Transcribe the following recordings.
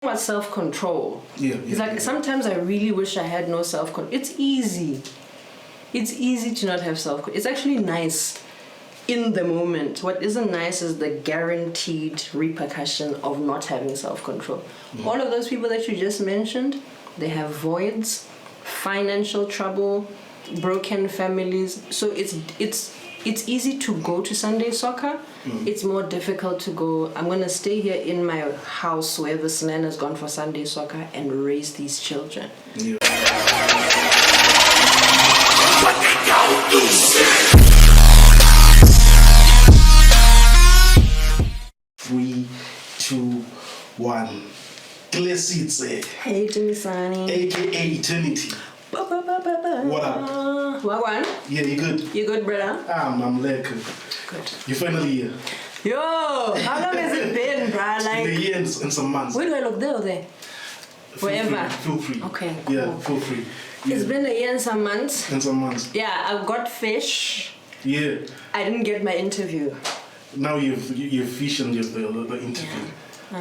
about self-control. It's like sometimes I really wish I had no self-control. It's easy to not have self-control. It's actually nice in the moment. What isn't nice is the guaranteed repercussion of not having self-control. All of those people that you just mentioned, they have voids, financial trouble, broken families. So it's easy to go to Sunday soccer. It's more difficult to go, I'm going to stay here in my house where this man has gone for Sunday soccer and raise these children. Yeah. 3, 2, 1. Kelesitse. Hey, Jimisani. AKA Eternity. What up? Wagwan? Yeah, you good? You good, brother? I'm like, Good. you finally here. Yo, how long has it been, bruh? Like, a year and some months. where do I look, there or there? Wherever. Feel free. Okay, cool. Yeah, feel free. Yeah. It's been a year and some months. Yeah, I've got fish. Yeah. I didn't get my interview. Now you've fish and you've the interview.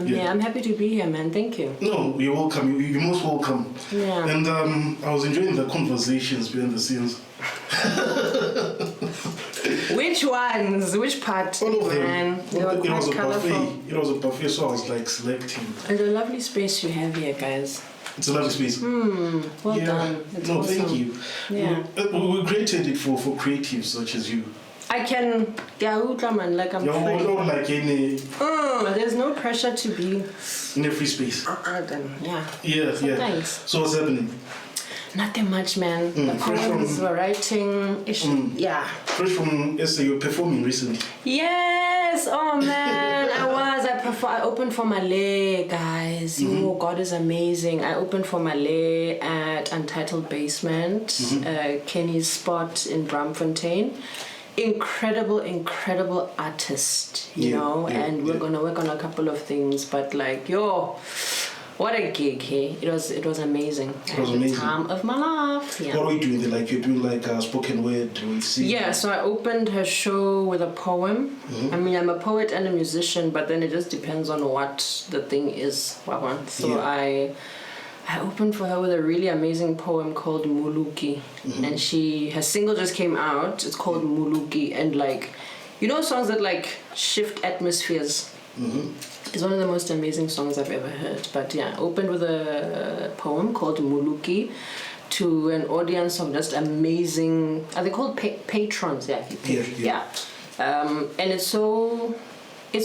Yeah. I'm happy to be here, man. Thank you. No, you're welcome. You're most welcome. Yeah. And I was enjoying the conversations behind the scenes. Which ones? Which part? All of them. Man, It was a colorful. buffet. It was a buffet, so I was like selecting. It's a lovely space you have here, guys. It's a lovely space. Well done. It's awesome. Thank you. Yeah. We created it for creatives such as you. I can, man, like I'm You're free. not like in There's no pressure to be a free space. Yeah. Thanks. So what's happening? Nothing much, man. The poems we're writing. Yeah. Fresh from SA, you're performing recently. Yes. Oh man, I opened for Malay, guys. Oh, God is amazing. I opened for Malay at Untitled Basement, Kenny's spot in Braamfontein. Incredible artist, you know, and we're gonna work on a couple of things, but like, what a gig, hey. It was amazing. It was amazing. The time of my life. Yeah. What are you doing? Like you're doing like spoken word with singing? Yeah, so I opened her show with a poem. I mean, I'm a poet and a musician, but then it just depends on what the thing is. So I opened for her with a really amazing poem called Muluki. And her single just came out. It's called Muluki. And like, you know, songs that like shift atmospheres. It's one of the most amazing songs I've ever heard. But yeah, I opened with a poem called Muluki to an audience of just amazing, are they called patrons? Yeah. And it's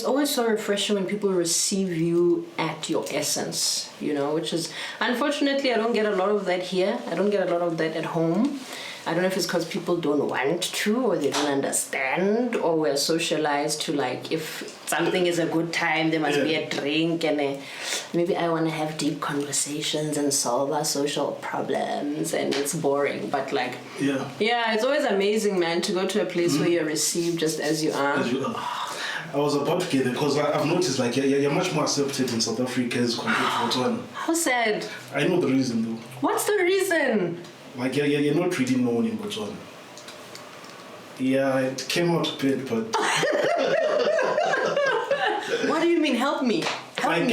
always so refreshing when people receive you at your essence, you know, which is, unfortunately, I don't get a lot of that here. I don't get a lot of that at home. I don't know if it's because people don't want to, or they don't understand, or we're socialized to like, if something is a good time, there must be a drink, and maybe I want to have deep conversations and solve our social problems, and it's boring. But like, it's always amazing, man, to go to a place where you're received just as you are. I was about to get there because I've noticed like you're much more accepted in South Africa as compared to Botswana. How sad. I know the reason though. What's the reason? Like you're not really known in Botswana. Yeah, it came out a bit, but What do you mean? Help me. Like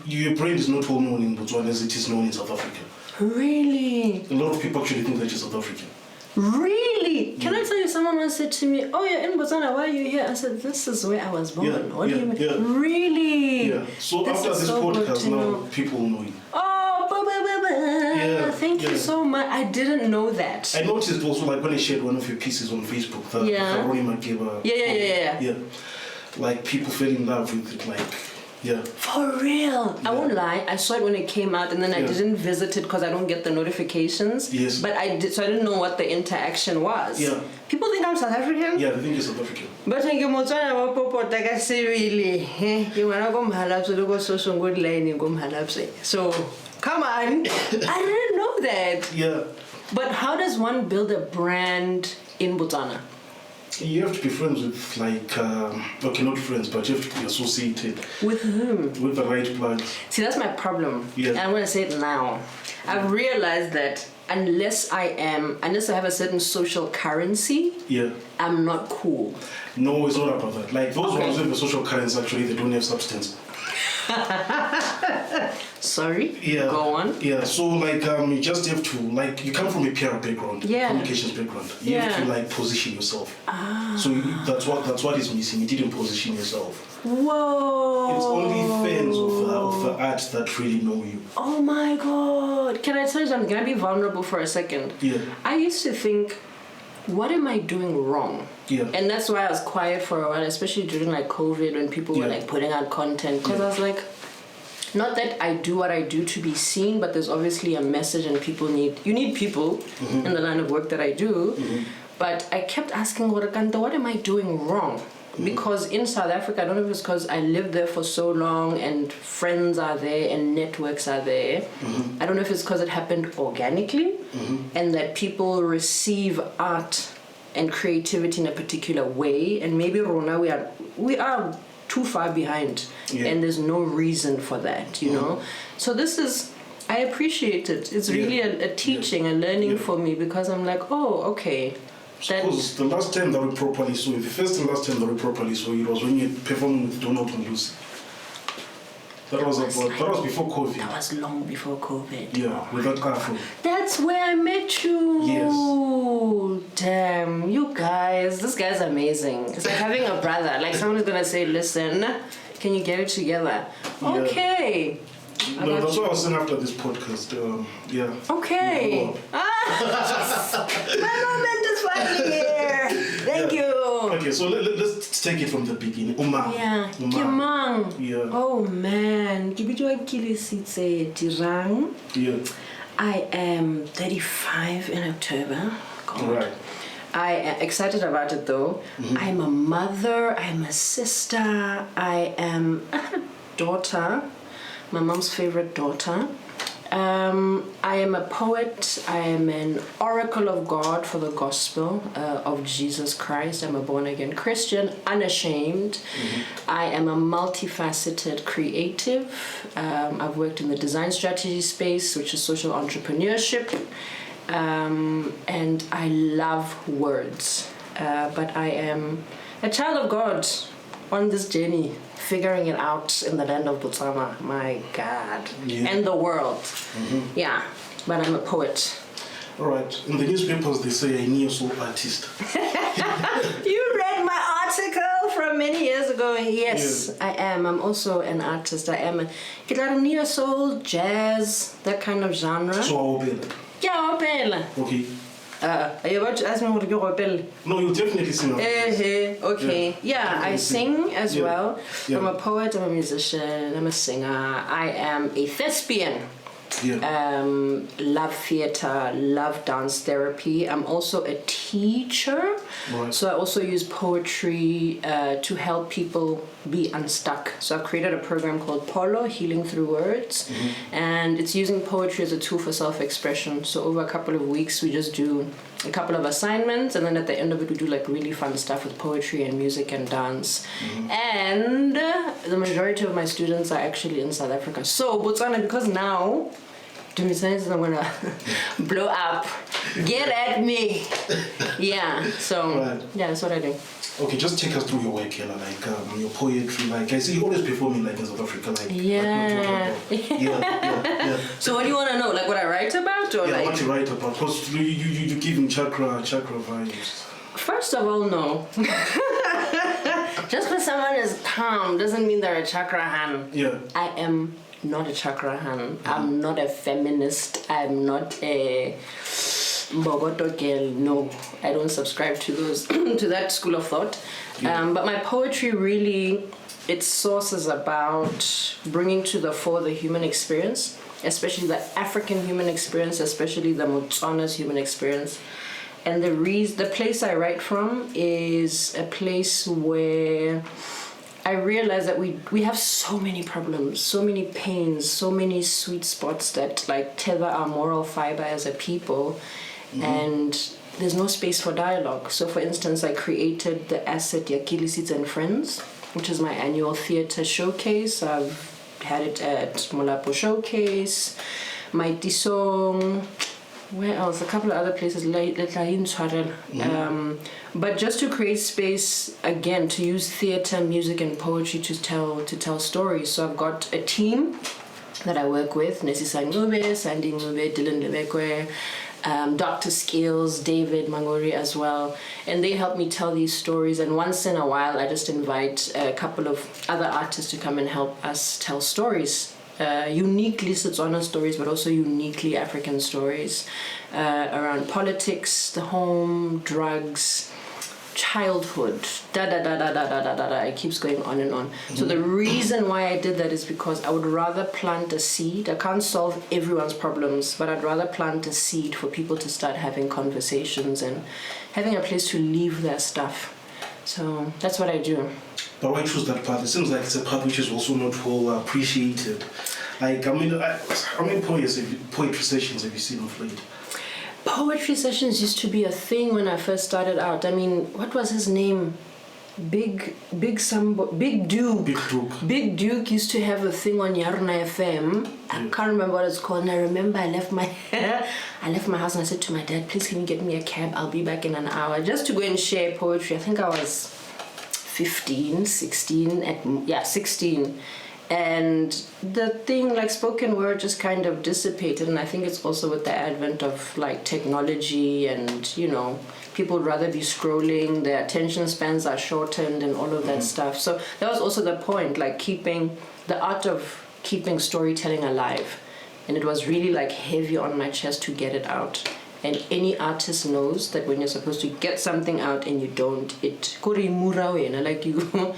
your brand is not well known in Botswana as it is known in South Africa. Really? A lot of people actually think that you're South African. Really? Can I tell you, someone once said to me, "Oh, you're in Botswana, why are you here?" I said, "This is where I was born." What do you mean? Yeah. Really? Yeah. So This after is this so good podcast to now, know. people know you. Thank you so much. I didn't know that. I noticed also like when I shared one of your pieces on Facebook that Karoli Makeba. Yeah. Like people fell in love with it, like For real. I won't lie. I saw it when it came out, and then I didn't visit it because I don't get the notifications. Yes. But I did, so I didn't know what the interaction was. Yeah. People think I'm South African. Yeah, they think you're South African. But I get Botswana wa popota ka se really. You wanna go mhalapse go so good line go mhalapse. So come on. I didn't know that. Yeah. But how does one build a brand in Botswana? You have to be friends with like okay, not friends, but you have to be associated. With whom? With the right plugs. See, that's my problem. Yeah. And I'm gonna say it now. I've realized that unless I have a certain social currency, I'm not cool. No, it's not about that. Like those ones with the social currency, actually, they don't have substance. Sorry? Yeah. Go on. Yeah, so like you just have to, like, you come from a PR background, communications background. You have to like position yourself. So that's what is missing. You didn't position yourself. Whoa. It's only fans of the art that really know you. Oh my God. Can I tell you something? Can I be vulnerable for a second? Yeah. I used to think, what am I doing wrong? Yeah. And that's why I was quiet for a while, especially during like COVID when people were like putting out content. Because I was like, not that I do what I do to be seen, but there's obviously a message and you need people in the line of work that I do. But I kept asking, what am I doing wrong? Because in South Africa, I don't know if it's because I lived there for so long and friends are there and networks are there. I don't know if it's because it happened organically and that people receive art and creativity in a particular way. And maybe Rona, we are too far behind and there's no reason for that, you know? So I appreciate it. It's really a teaching, a learning for me because I'm like, oh, okay. Because the last time that we properly saw it, the first and last time that we properly saw it was when you performed with Donald and Lucy. That was before COVID. That was long before COVID. Yeah, with that afro. That's where I met you. Yes. Damn, you guys. This guy's amazing. It's like having a brother. Like someone is gonna say, listen, can you get it together? Yeah. Okay. No, that's what I was saying after this podcast. Okay. My moment is finally here. Thank you. Okay, so let's take it from the beginning. Uma. Yeah. Kimang. Yeah. Oh man. Kelesitse Eternity. Yeah. I am 35 in October. God. Right. I am excited about it though. I'm a mother. I'm a sister. I am a daughter. My mom's favorite daughter. I am a poet. I am an oracle of God for the gospel of Jesus Christ. I'm a born-again Christian, unashamed. I am a multifaceted creative. I've worked in the design strategy space, which is social entrepreneurship. And I love words. But I am a child of God on this journey, figuring it out in the land of Botswana, my God, and the world. Yeah, but I'm a poet. All right. In the newspapers, they say a neo-soul artist. You read my article from many years ago. Yes, I am. I'm also an artist. I am a neo-soul, jazz, that kind of genre. So I'll Yeah, Opel. Okay. Are you about to ask me what to go Opel? No, you definitely sing. Okay. Yeah, I sing as well. Yeah. I'm a poet, I'm a musician, I'm a singer. I am a thespian. Yeah. Love theater, love dance therapy. I'm also a teacher. Right. So I also use poetry to help people be unstuck. So I've created a program called Polo, Healing Through Words. And it's using poetry as a tool for self-expression. So over a couple of weeks, we just do a couple of assignments, and then at the end of it we do like really fun stuff with poetry and music and dance. And the majority of my students are actually in South Africa. So Botswana, because now I'm gonna blow up. Get at me. Yeah. So yeah, that's what I do. Okay, just take us through your work here, like your poetry. Like I see you always performing like in South Africa, like yeah. So what do you want to know? Like what I write about, or like what you write about? Because you give him chakra vibes. First of all, no. Just because someone is calm doesn't mean they're a chakra han. Yeah. I am not a chakra han. I'm not a feminist. I'm not a Bogoto girl. No, I don't subscribe to those to that school of thought. But my poetry really, its source is about bringing to the fore the human experience, especially the African human experience, especially the Botswana's human experience. And the place I write from is a place where I realize that we have so many problems, so many pains, so many sweet spots that like tether our moral fiber as a people, and there's no space for dialogue. So for instance, I created the asset Kelesitse and Friends, which is my annual theatre showcase. I've had it at Molapo Showcase, Mighty Song, where else? A couple of other places, but just to create space again to use theatre, music, and poetry to tell stories. So I've got a team that I work with: Nesisa Ngube, Sandy Ngube, Dylan Lebekwe, Dr. Skills, David Mangori as well, and they help me tell these stories. And once in a while, I just invite a couple of other artists to come and help us tell stories. Uniquely Botswana stories, but also uniquely African stories around politics, the home, drugs, childhood, it keeps going on and on. So the reason why I did that is because I would rather plant a seed. I can't solve everyone's problems, but I'd rather plant a seed for people to start having conversations and having a place to leave their stuff. So that's what I do. But why choose that path? It seems like it's a path which is also not well appreciated. Like, I mean, how many poetry sessions have you seen of late? Poetry sessions used to be a thing when I first started out. I mean, what was his name? Big Duke. Big Duke used to have a thing on Yarna FM. I can't remember what it's called. And I remember I left my house and I said to my dad, please can you get me a cab? I'll be back in an hour. Just to go and share poetry. I think I was 16. And the thing, like spoken word, just kind of dissipated. And I think it's also with the advent of like technology and, you know, people would rather be scrolling, their attention spans are shortened and all of that stuff. So that was also the point, like keeping the art of keeping storytelling alive. And it was really like heavy on my chest to get it out. And any artist knows that when you're supposed to get something out and you don't, it like you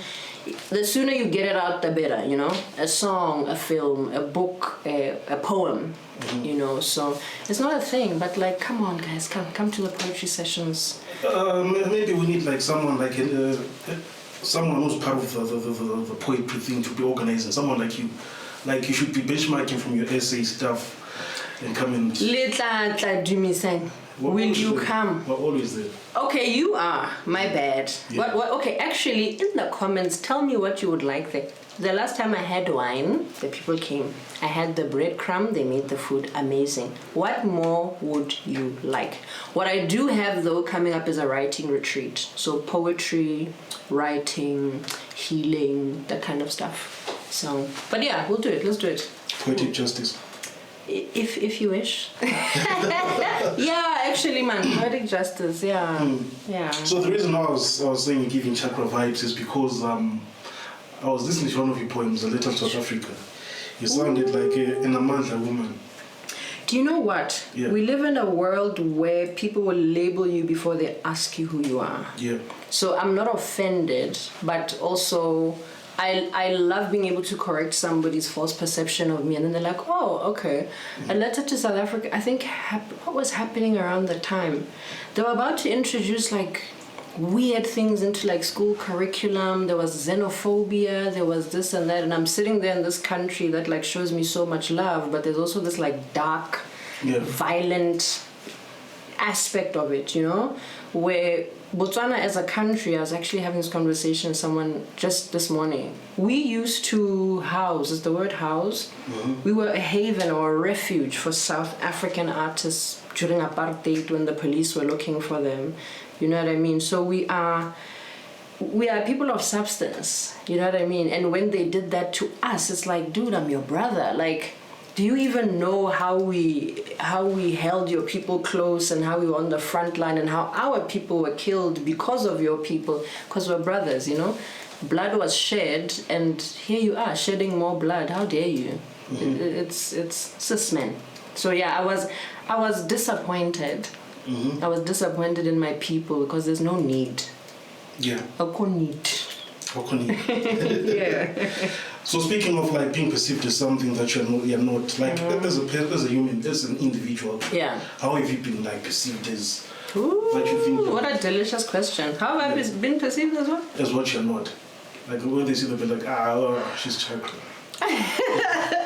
the sooner you get it out, the better, you know? A song, a film, a book, a poem, you know? So it's not a thing, but like, come on, guys, come to the poetry sessions. Maybe we need like someone like someone who's part of the poetry thing to be organizing. Someone like you. Like you should be benchmarking from your essay stuff and come in. Will you come? We're always there. Okay, you are. My bad. Yeah. What? Okay, actually, in the comments, tell me what you would like there. The last time I had wine, the people came. I had the breadcrumb, they made the food amazing. What more would you like? What I do have, though, coming up is a writing retreat. So poetry, writing, healing, that kind of stuff. So, but yeah, we'll do it. Let's do it. Poetic justice. If you wish. Yeah, actually, man, poetic justice. Yeah, yeah. So the reason I was saying giving chakra vibes is because I was listening to one of your poems, A Letter to South Africa. You sounded like an Amandla woman. Do you know what? Yeah. We live in a world where people will label you before they ask you who you are. Yeah. So I'm not offended, but also I love being able to correct somebody's false perception of me, and then they're like, oh, okay. A Letter to South Africa, I think, what was happening around the time? They were about to introduce like weird things into like school curriculum. There was xenophobia, there was this and that, and I'm sitting there in this country that like shows me so much love, but there's also this like dark, violent aspect of it, you know, where Botswana as a country, I was actually having this conversation with someone just this morning. We used to house, is the word house? We were a haven or a refuge for South African artists during apartheid when the police were looking for them. You know what I mean? So we are people of substance. You know what I mean? And when they did that to us, it's like, dude, I'm your brother. Like, do you even know how we held your people close and how we were on the front line and how our people were killed because of your people? Because we're brothers, you know? Blood was shed, and here you are shedding more blood. How dare you? It's cis men. So yeah, I was disappointed. I was disappointed in my people because there's no need. Yeah. need. Yeah. So speaking of like being perceived as something that you're not like as a human, as an individual. Yeah. How have you been like perceived as? Ooh, what you think? What a delicious question. How have I been perceived as what? As what you're not. Like when they see them, they're like, she's chocolate.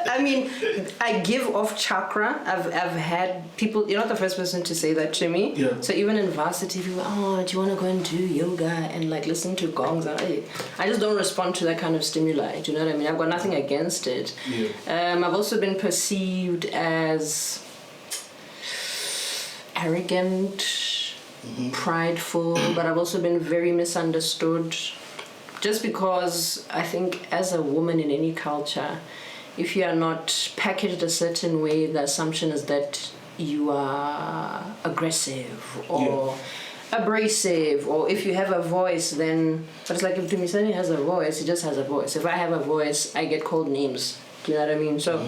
I mean, I give off chakra. I've had people, you're not the first person to say that to me. Yeah. So even in varsity, people do you want to go and do yoga and like listen to gongs? I just don't respond to that kind of stimuli. Do you know what I mean? I've got nothing against it. Yeah. I've also been perceived as arrogant, prideful, but I've also been very misunderstood. Just because I think as a woman in any culture, if you are not packaged a certain way, the assumption is that you are aggressive or abrasive, or if you have a voice, then... But it's like if Dumisani has a voice, he just has a voice. If I have a voice, I get called names. Do you know what I mean? So,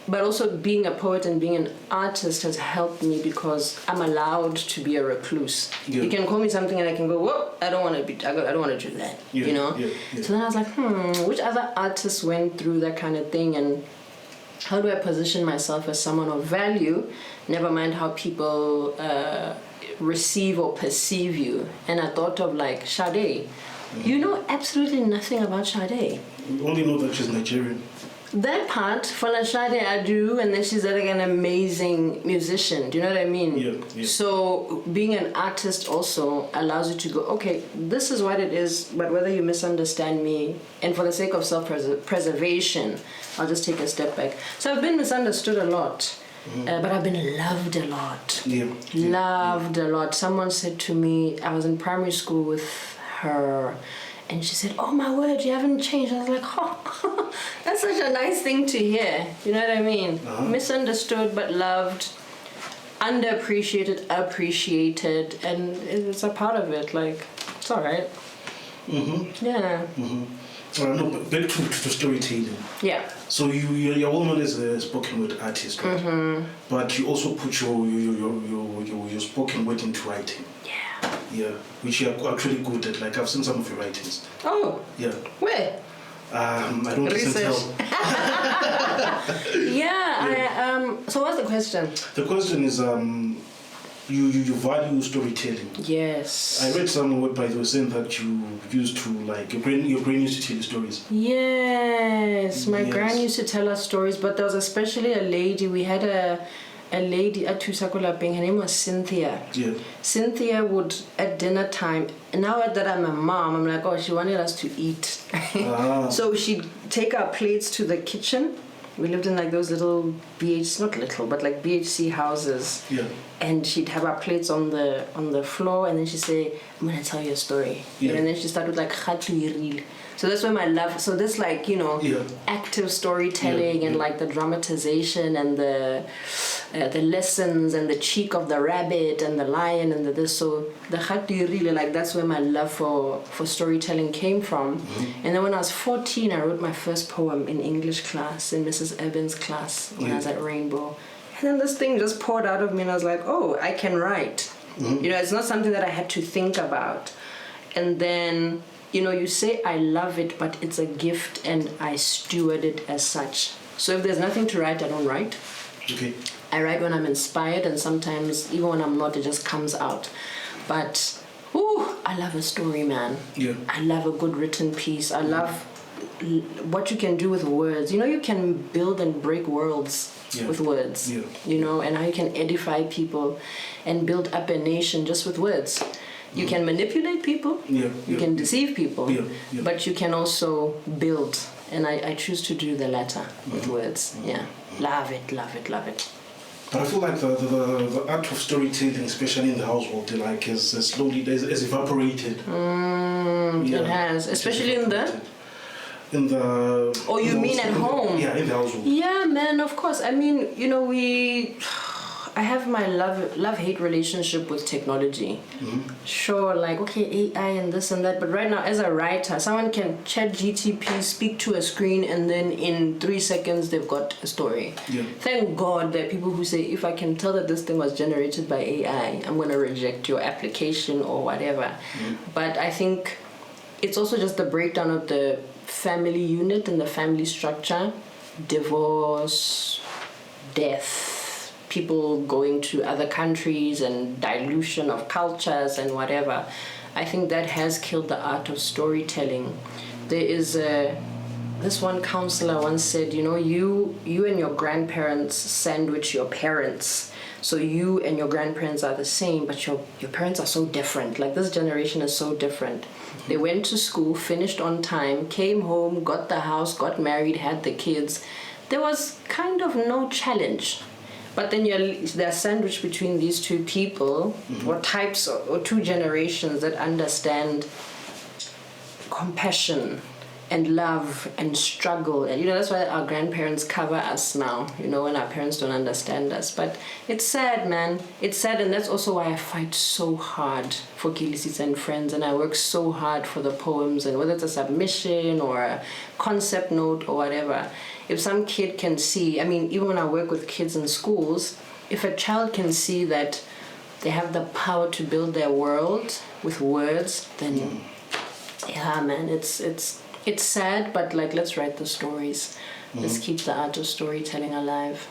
but also being a poet and being an artist has helped me because I'm allowed to be a recluse. Yeah. You can call me something and I can go, whoa, I don't want to do that, you know? Yeah. So then I was like, which other artists went through that kind of thing, and how do I position myself as someone of value, never mind how people receive or perceive you? And I thought of like Sade. You know absolutely nothing about Sade. You only know that she's Nigerian. That part, for Sade I do, and then she's like an amazing musician. Do you know what I mean? Yeah. So being an artist also allows you to go, okay, this is what it is, but whether you misunderstand me, and for the sake of self-preservation, I'll just take a step back. So I've been misunderstood a lot, but I've been loved a lot. Loved a lot. Someone said to me, I was in primary school with her, and she said, oh my word, you haven't changed. I was like, oh, that's such a nice thing to hear. You know what I mean? Misunderstood but loved, underappreciated, appreciated, and it's a part of it. Like, it's all right. Yeah. No, but back to storytelling. Yeah. So your woman is a spoken word artist, right? But you also put your spoken word into writing. Yeah, which you are actually good at. Like, I've seen some of your writings. Oh. Yeah. Where? I don't tell. Yeah. So what's the question? The question is, you value storytelling. Yes. I read somewhere, by the way, saying that you used to, like, your brain used to tell you stories. Yes, my gran used to tell us stories, but there was especially a lady. We had a lady at Tusakula Ping, her name was Cynthia. Yeah. Cynthia would, at dinner time, and now that I'm a mom, I'm like, oh, she wanted us to eat. So she'd take our plates to the kitchen. We lived in like those little not little, but like BHC houses. Yeah. And she'd have our plates on the floor, and then she'd say, I'm gonna tell you a story. Yeah. And then she started with like Khatuiril. So that's where my love, so this like, you know, active storytelling and like the dramatization and the lessons and the cheek of the rabbit and the lion and the this. So the Khatuiril, like that's where my love for storytelling came from. And then when I was 14, I wrote my first poem in English class, in Mrs. Evans' class when I was at Rainbow. And then this thing just poured out of me, and I was like, oh, I can write. You know, it's not something that I had to think about. And then, you know, you say I love it, but it's a gift and I steward it as such. So if there's nothing to write, I don't write. Okay. I write when I'm inspired, and sometimes even when I'm not, it just comes out. But, I love a story, man. Yeah. I love a good written piece. I love what you can do with words. You know, you can build and break worlds with words. Yeah. You know, and how you can edify people and build up a nation just with words. You can manipulate people, you can deceive people, but you can also build. And I choose to do the latter with words. Yeah, love it, love it, love it. But I feel like the art of storytelling, especially in the household, like has slowly has evaporated. It has, especially in the... Oh, you mean at home? Yeah, in the household. Yeah, man, of course. I mean, you know, I have my love-hate relationship with technology. Sure, like, okay, AI and this and that, but right now, as a writer, someone can chat GTP, speak to a screen, and then in 3 seconds, they've got a story. Yeah. Thank God there are people who say, if I can tell that this thing was generated by AI, I'm going to reject your application or whatever. But I think it's also just the breakdown of the family unit and the family structure, divorce, death, people going to other countries and dilution of cultures and whatever. I think that has killed the art of storytelling. There is this one counselor once said, you know, you and your grandparents sandwich your parents. So you and your grandparents are the same, but your parents are so different. Like, this generation is so different. They went to school, finished on time, came home, got the house, got married, had the kids. There was kind of no challenge. But then they're sandwiched between these two people, or types, or two generations that understand compassion and love and struggle. And that's why our grandparents cover us now, when our parents don't understand us. But it's sad, man. It's sad, and that's also why I fight so hard for Kelesitse and Friends, and I work so hard for the poems, and whether it's a submission or a concept note or whatever. If some kid can see, even when I work with kids in schools, if a child can see that they have the power to build their world with words, then yeah, man, it's sad, but let's write the stories. Let's keep the art of storytelling alive.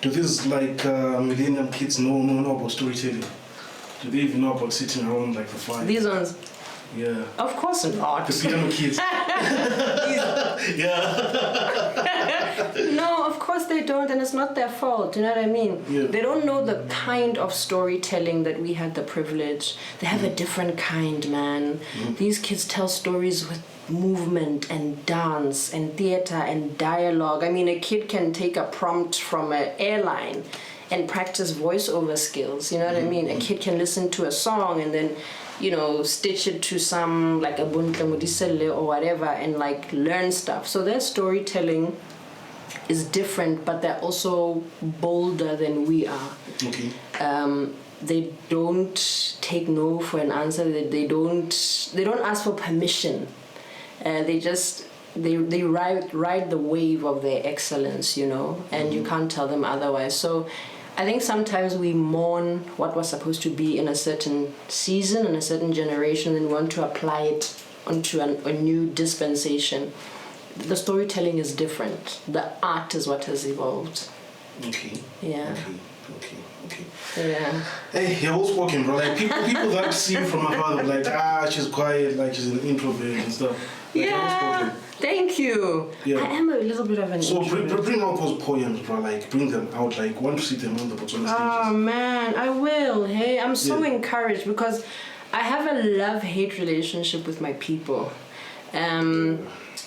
Do these millennium kids know about storytelling? Do they even know about sitting around the fire? These ones? Yeah. Of course not. The piano kids. No, of course they don't, and it's not their fault. You know what I mean? Yeah. They don't know the kind of storytelling that we had the privilege. They have a different kind, man. These kids tell stories with movement and dance and theater and dialogue. A kid can take a prompt from an airline and practice voiceover skills. You know what I mean? A kid can listen to a song and then stitch it to some a buntle modiselle or whatever and learn stuff. So their storytelling is different, but they're also bolder than we are. Okay. They don't take no for an answer. They don't ask for permission. They ride the wave of their excellence, and you can't tell them otherwise. So I think sometimes we mourn what was supposed to be in a certain season, in a certain generation, and want to apply it onto a new dispensation. The storytelling is different. The art is what has evolved. Okay. Yeah. Okay. Yeah. Hey, you're all spoken, bro. People that see you from afar, she's quiet, she's an introvert and stuff. Yeah. Thank you. Yeah. I am a little bit of an introvert. So bring out those poems, bro. Bring them out. Want to see them on the Botswana stages. Oh man, I will. Hey, I'm so encouraged because I have a love-hate relationship with my people.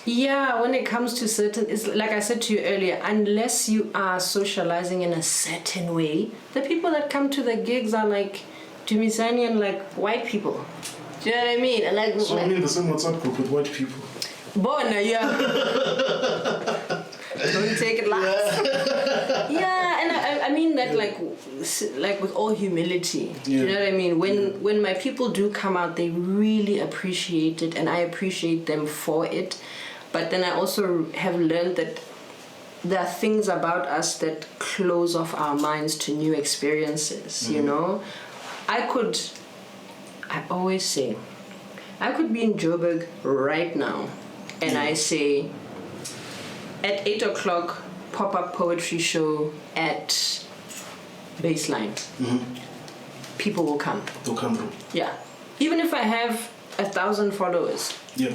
Yeah, when it comes to certain, it's like I said to you earlier, unless you are socializing in a certain way, the people that come to the gigs are Dumisani and white people. Do you know what I mean? And so the same WhatsApp group with white people. Bona, yeah. Don't take it last. Yeah, and I mean that with all humility. Do you know what I mean? When my people do come out, they really appreciate it, and I appreciate them for it. But then I also have learned that there are things about us that close off our minds to new experiences, I always say, I could be in Joburg right now, and I say, at 8 o'clock, pop-up poetry show at Baseline. People will come. They'll come through. Yeah. Even if I have 1,000 followers. Yeah.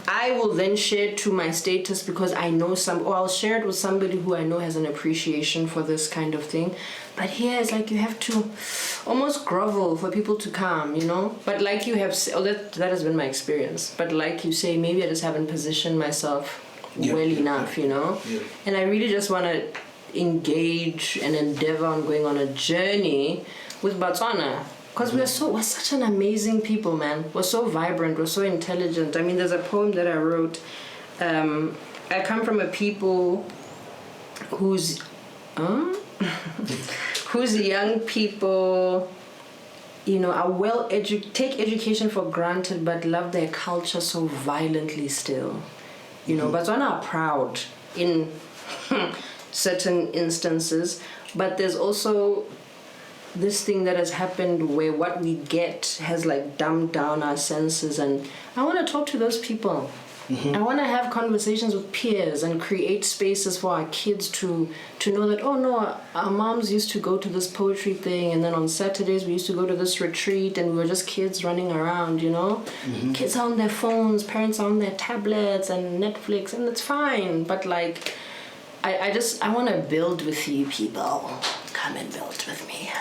I will then share it to my status because I know or I'll share it with somebody who I know has an appreciation for this kind of thing. But here it's you have to almost grovel for people to come, But you have that has been my experience. But you say, maybe I just haven't positioned myself well enough, Yeah. And I really just want to engage and endeavor on going on a journey with Batswana. Because we're such an amazing people, man. We're so vibrant, we're so intelligent. There's a poem that I wrote. I come from a people whose young people, are take education for granted, but love their culture so violently still. Batswana are proud in certain instances, but there's also this thing that has happened where what we get has dumbed down our senses, and I want to talk to those people. I want to have conversations with peers and create spaces for our kids to know that, oh no, our moms used to go to this poetry thing, and then on Saturdays we used to go to this retreat, and we were just kids running around, Kids are on their phones, parents are on their tablets and Netflix, and it's fine, but I want to build with you people. Come and build with me.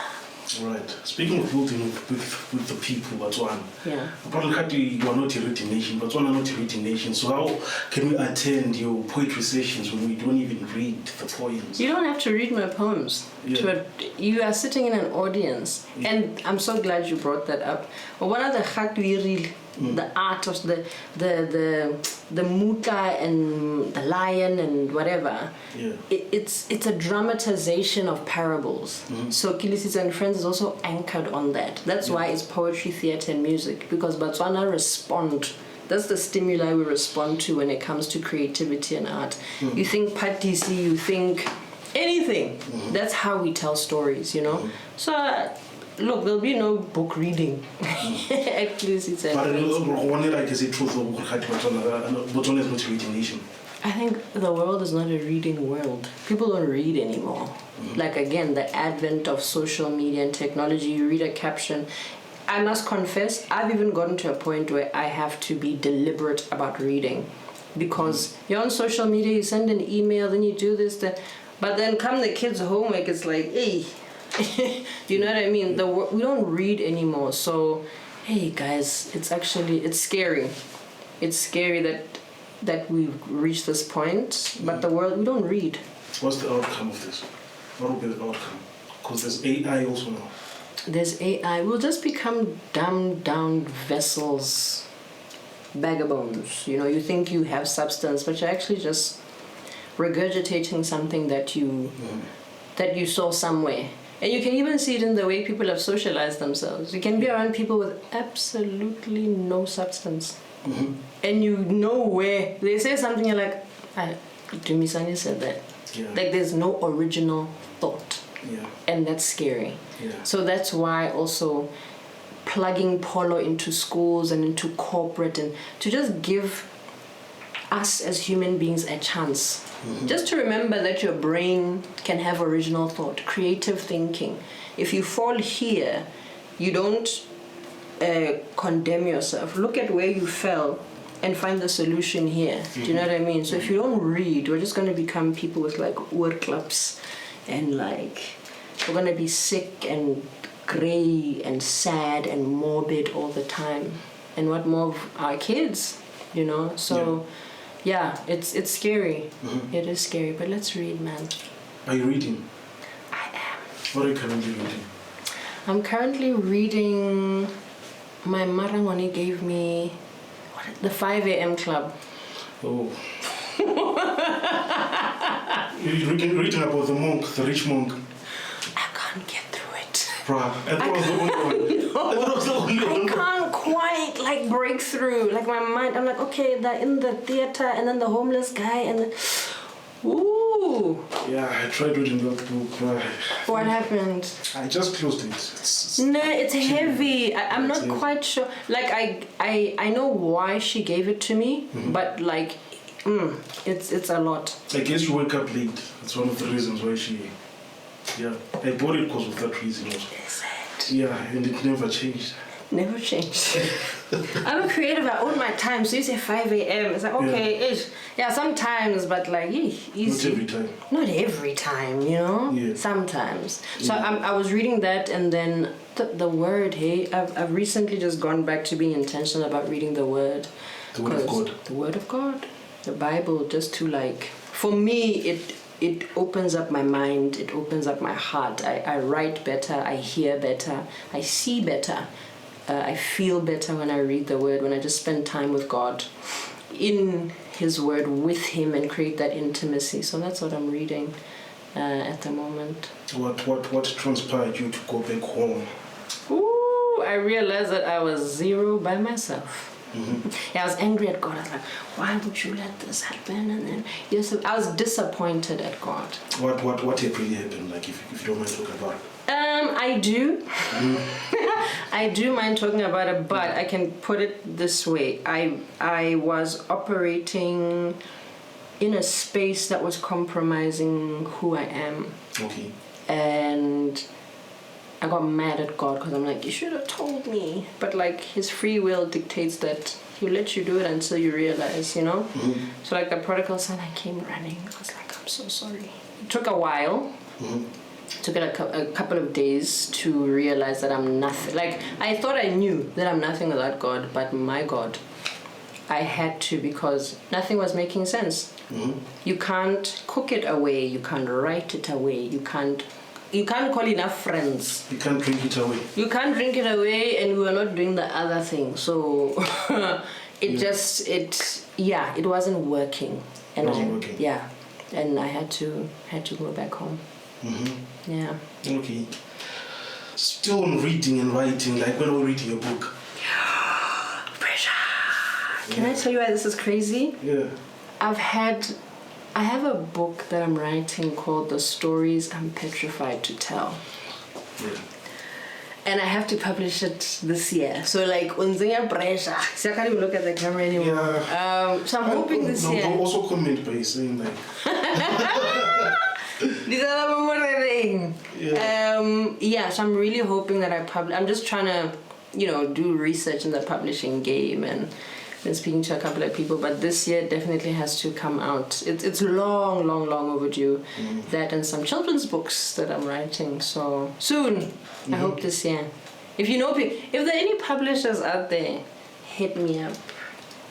Right. Speaking of building with the people, Batswana. Yeah. Apparently, you are not a reading nation. Batswana not a reading nation. So how can we attend your poetry sessions when we don't even read the poems? You don't have to read my poems. Yeah. You are sitting in an audience, and I'm so glad you brought that up. One of the khatwiri, the art of the muta and the lion and whatever. Yeah. It's a dramatization of parables. So Kelesitse and Friends is also anchored on that. That's why it's poetry, theatre, and music, because Batswana respond. That's the stimuli we respond to when it comes to creativity and art. You think patisi, you think anything. That's how we tell stories, you know. So look, there'll be no book reading. At Kelesitse. But like, is it true that Botswana is not a reading nation? I think the world is not a reading world. People don't read anymore. Like, again, the advent of social media and technology, you read a caption. I must confess, I've even gotten to a point where I have to be deliberate about reading. Because you're on social media, you send an email, then you do this, that. But then come the kids' homework, it's like, hey. You know what I mean? We don't read anymore. So, hey, guys, it's scary. It's scary that we've reached this point, but the world, we don't read. What's the outcome of this? What will be the outcome? Because there's AI also now. There's AI. We'll just become dumbed down vessels, vagabonds. You know, you think you have substance, but you're actually just regurgitating something that you saw somewhere. And you can even see it in the way people have socialized themselves. You can be around people with absolutely no substance. And you know where they say something, you're like, Dumisani said that. Yeah. Like, there's no original thought. Yeah. And that's scary. Yeah. So that's why also plugging polo into schools and into corporate, and to just give us as human beings a chance. Just to remember that your brain can have original thought, creative thinking. If you fall here, you don't condemn yourself. Look at where you fell and find the solution here. Do you know what I mean? So if you don't read, we're just going to become people with like oorklaps, and like we're going to be sick and grey and sad and morbid all the time. And what more of our kids, you know? So yeah, it's scary. It is scary, but let's read, man. Are you reading? I am. What are you currently reading? I'm currently reading, my Marangwani gave me the 5 a.m. Club. Oh. You're reading about the monk, the rich monk. I can't get through it. Bruh, I was the only one. I can't quite like break through. Like my mind, I'm like, okay, they're in the theater, and then the homeless guy, and then, ooh. Yeah, I tried reading that book. What happened? I just closed it. No, it's heavy. I'm not quite sure. Like I know why she gave it to me, but like, it's a lot. I guess you wake up late. That's one of the reasons why she. Yeah, I bought it because of that reason also. Is it? Yeah, and it never changed. Never changed. I'm a creative, I own my time, so you say 5 a.m. It's like, okay, yeah, sometimes, but like, easy. Not every time. Not every time, you know? Yeah. Sometimes. So I was reading that, and then the word, hey, I've recently just gone back to being intentional about reading the word. The Word of God. The Word of God. The Bible, just to like, for me, it opens up my mind, it opens up my heart. I write better, I hear better, I see better. I feel better when I read the word, when I just spend time with God in His word, with Him, and create that intimacy. So that's what I'm reading at the moment. What transpired you to go back home? Ooh, I realized that I was zero by myself. Yeah, I was angry at God. I was like, why would you let this happen? And then I was disappointed at God. What really happened? Like, if you don't mind talking about it. I do. I do mind talking about it, but I can put it this way. I was operating in a space that was compromising who I am. Okay. And I got mad at God because I'm like, you should have told me. But like, His free will dictates that He'll let you do it until you realize, you know? So like the prodigal son, I came running. I was like, I'm so sorry. It took a while. took it a couple of days to realize that I'm nothing. Like, I thought I knew that I'm nothing without God, but my God, I had to, because nothing was making sense. Mm-hmm. You can't cook it away. You can't write it away. You can't call enough friends. You can't drink it away. You can't drink it away, and we were not doing the other thing. So it wasn't working. And and I had to go back home. Mm-hmm. Yeah. Okay. Still on reading and writing, like when we're reading a book. Pressure. Can I tell you why this is crazy? Yeah. I have a book that I'm writing called The Stories I'm Petrified to Tell. Yeah. And I have to publish it this year. So like, unzinga pressure. So I can't even look at the camera anymore. Yeah. So I'm hoping this year. Don't also comment by saying like. These are the thing. Yeah. So I'm really hoping that I'm just trying to, do research in the publishing game and been speaking to a couple of people, but this year definitely has to come out. It's long overdue. That and some children's books that I'm writing. So soon, I hope this year. If there are any publishers out there, hit me up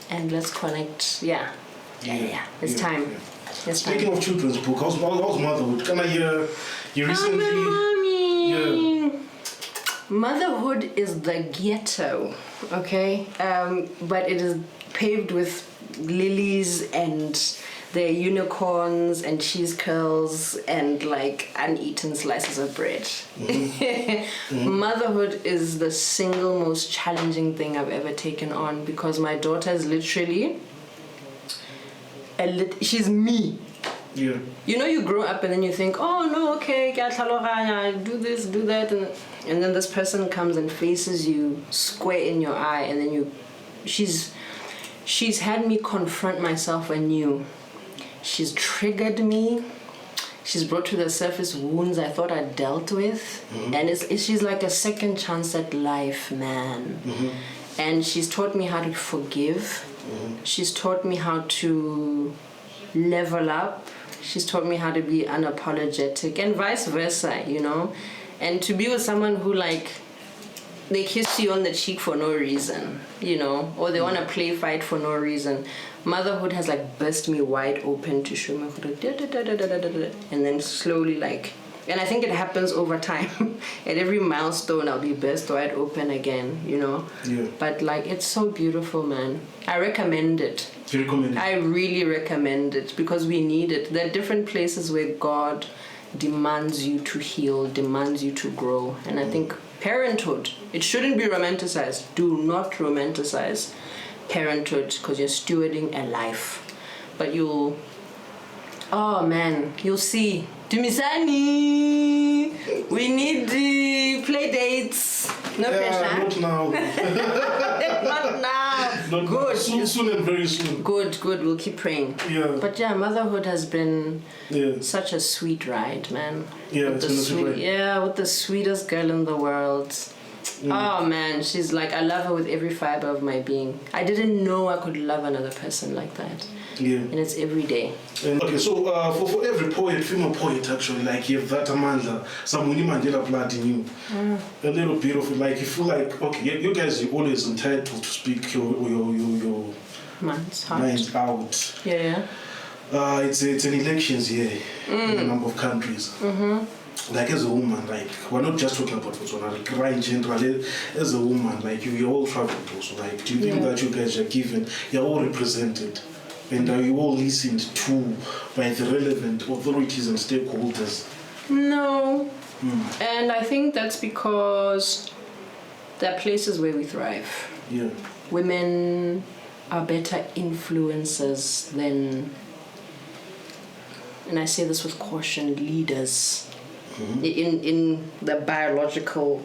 and let's connect. Yeah. It's time. Yeah. Speaking of children's book, how's Motherhood? Can I hear you recently? Mommy. Yeah. Motherhood is the ghetto, okay? But it is paved with lilies and there are unicorns and cheese curls and like uneaten slices of bread. Mm-hmm. Motherhood is the single most challenging thing I've ever taken on because my daughter is literally she's me. Yeah. You grow up and then you think, oh no, okay, do this, do that, and then this person comes and faces you square in your eye, and then she's had me confront myself anew. She's triggered me. She's brought to the surface wounds I thought I dealt with, and she's like a second chance at life, man. And she's taught me how to forgive. She's taught me how to level up. She's taught me how to be unapologetic and vice versa, and to be with someone who they kiss you on the cheek for no reason, or they want to play fight for no reason. Motherhood has burst me wide open to show me, and then slowly and I think it happens over time. At every milestone, I'll be burst wide open again, Yeah. But it's so beautiful, man. I recommend it. You recommend it? I really recommend it because we need it. There are different places where God demands you to heal, demands you to grow. And I think parenthood, it shouldn't be romanticized. Do not romanticize parenthood because you're stewarding a life. But you'll see. Dumisani, we need play dates. No pressure. Not now. Not now. Not good. Soon and very soon. Good. We'll keep praying. Yeah. But motherhood has been such a sweet ride, man. Yeah, it's been a sweet ride. Yeah, with the sweetest girl in the world. Oh man, she's I love her with every fiber of my being. I didn't know I could love another person like that. Yeah. And it's every day. Okay, so for every poet, female poet actually, you have that Amanda, some Winnie Mandela blood in you. A little bit of it, you feel okay, you guys are always entitled to speak your minds out. Yeah. It's an elections year in a number of countries. As a woman, we're not just talking about Botswana, right in general, as a woman, you're all traveled also. Do you think that you guys are given, you're all represented, and are you all listened to by the relevant authorities and stakeholders? No. And I think that's because there are places where we thrive. Yeah. Women are better influencers than, and I say this with caution, leaders. In the biological,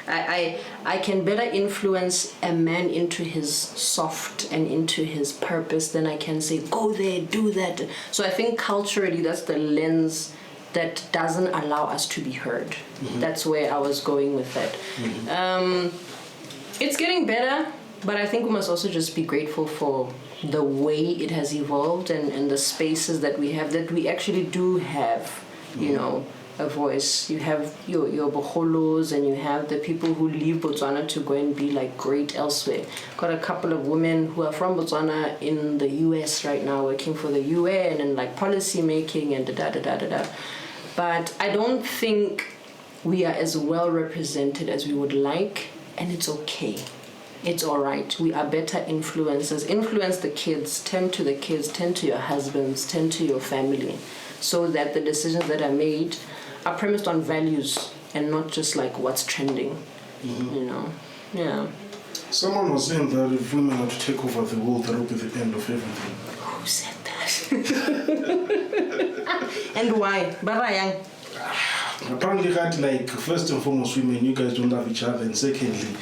I can better influence a man into his soft and into his purpose than I can say, go there, do that. So I think culturally that's the lens that doesn't allow us to be heard. That's where I was going with that. It's getting better, but I think we must also just be grateful for the way it has evolved and the spaces that we have, that we actually do have, a voice. You have your Boholos, and you have the people who leave Botswana to go and be like great elsewhere. Got a couple of women who are from Botswana in the US right now, working for the UN and like policy making and da. But I don't think we are as well represented as we would like, and it's okay. It's all right. We are better influencers. Influence the kids, tend to the kids, tend to your husbands, tend to your family, so that the decisions that are made are premised on values and not just like what's trending. You know? Yeah. Someone was saying that if women are to take over the world, that will be the end of everything. Who said that? And why? Barayang. Apparently, like, first and foremost, women, you guys don't love each other, and secondly,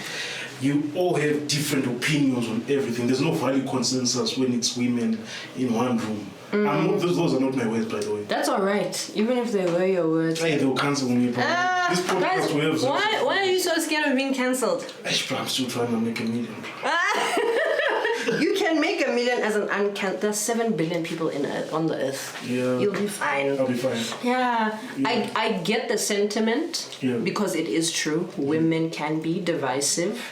you all have different opinions on everything. There's no value consensus when it's women in one room. Those are not my words, by the way. That's all right. Even if they were your words. Hey, they'll cancel me. This podcast guys, will have why are you so scared of being cancelled? I'm still trying to make $1 million. You can make $1 million as an uncancelled. There's 7 billion people on the earth. Yeah. You'll be fine. I'll be fine. Yeah. I get the sentiment because it is true. Women can be divisive.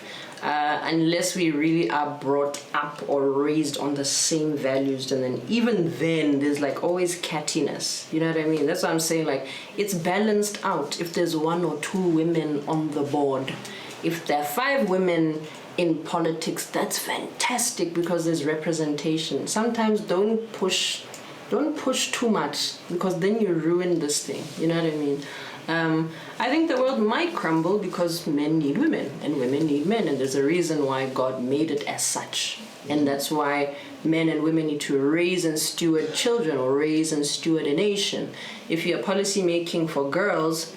Unless we really are brought up or raised on the same values, and then even then there's like always cattiness, you know what I mean? That's what I'm saying, like it's balanced out if there's 1 or 2 women on the board. If there are 5 women in politics, that's fantastic because there's representation. Sometimes don't push too much, because then you ruin this thing, you know what I mean? I think the world might crumble because men need women and women need men, and there's a reason why God made it as such. And that's why men and women need to raise and steward children, or raise and steward a nation. If you're policy making for girls,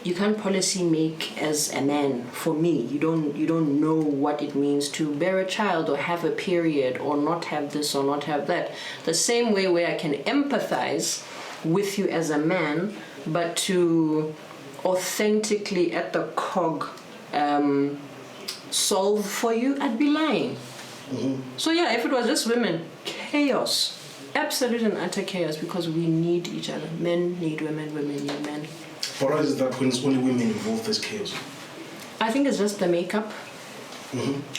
you can't policy make as a man. For me, you don't know what it means to bear a child or have a period or not have this or not have that. The same way where I can empathize with you as a man, but to authentically at the cog solve for you, I'd be lying. So yeah, if it was just women, chaos, absolute and utter chaos, because we need each other. Men need women, women need men. For us, is that when it's only women involved, there's chaos? I think it's just the makeup.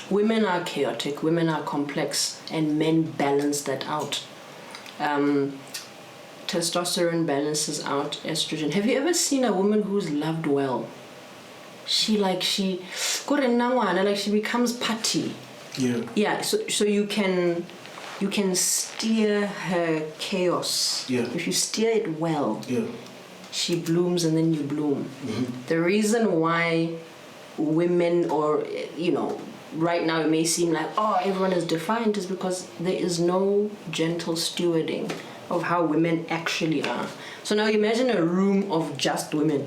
Women are chaotic, women are complex, and men balance that out. Testosterone balances out estrogen. Have you ever seen a woman who's loved well? She becomes putty. Yeah. So you can steer her chaos. Yeah. If you steer it well. Yeah. She blooms and then you bloom. The reason why women, or right now it may seem like everyone is defiant, is because there is no gentle stewarding of how women actually are. So now imagine a room of just women.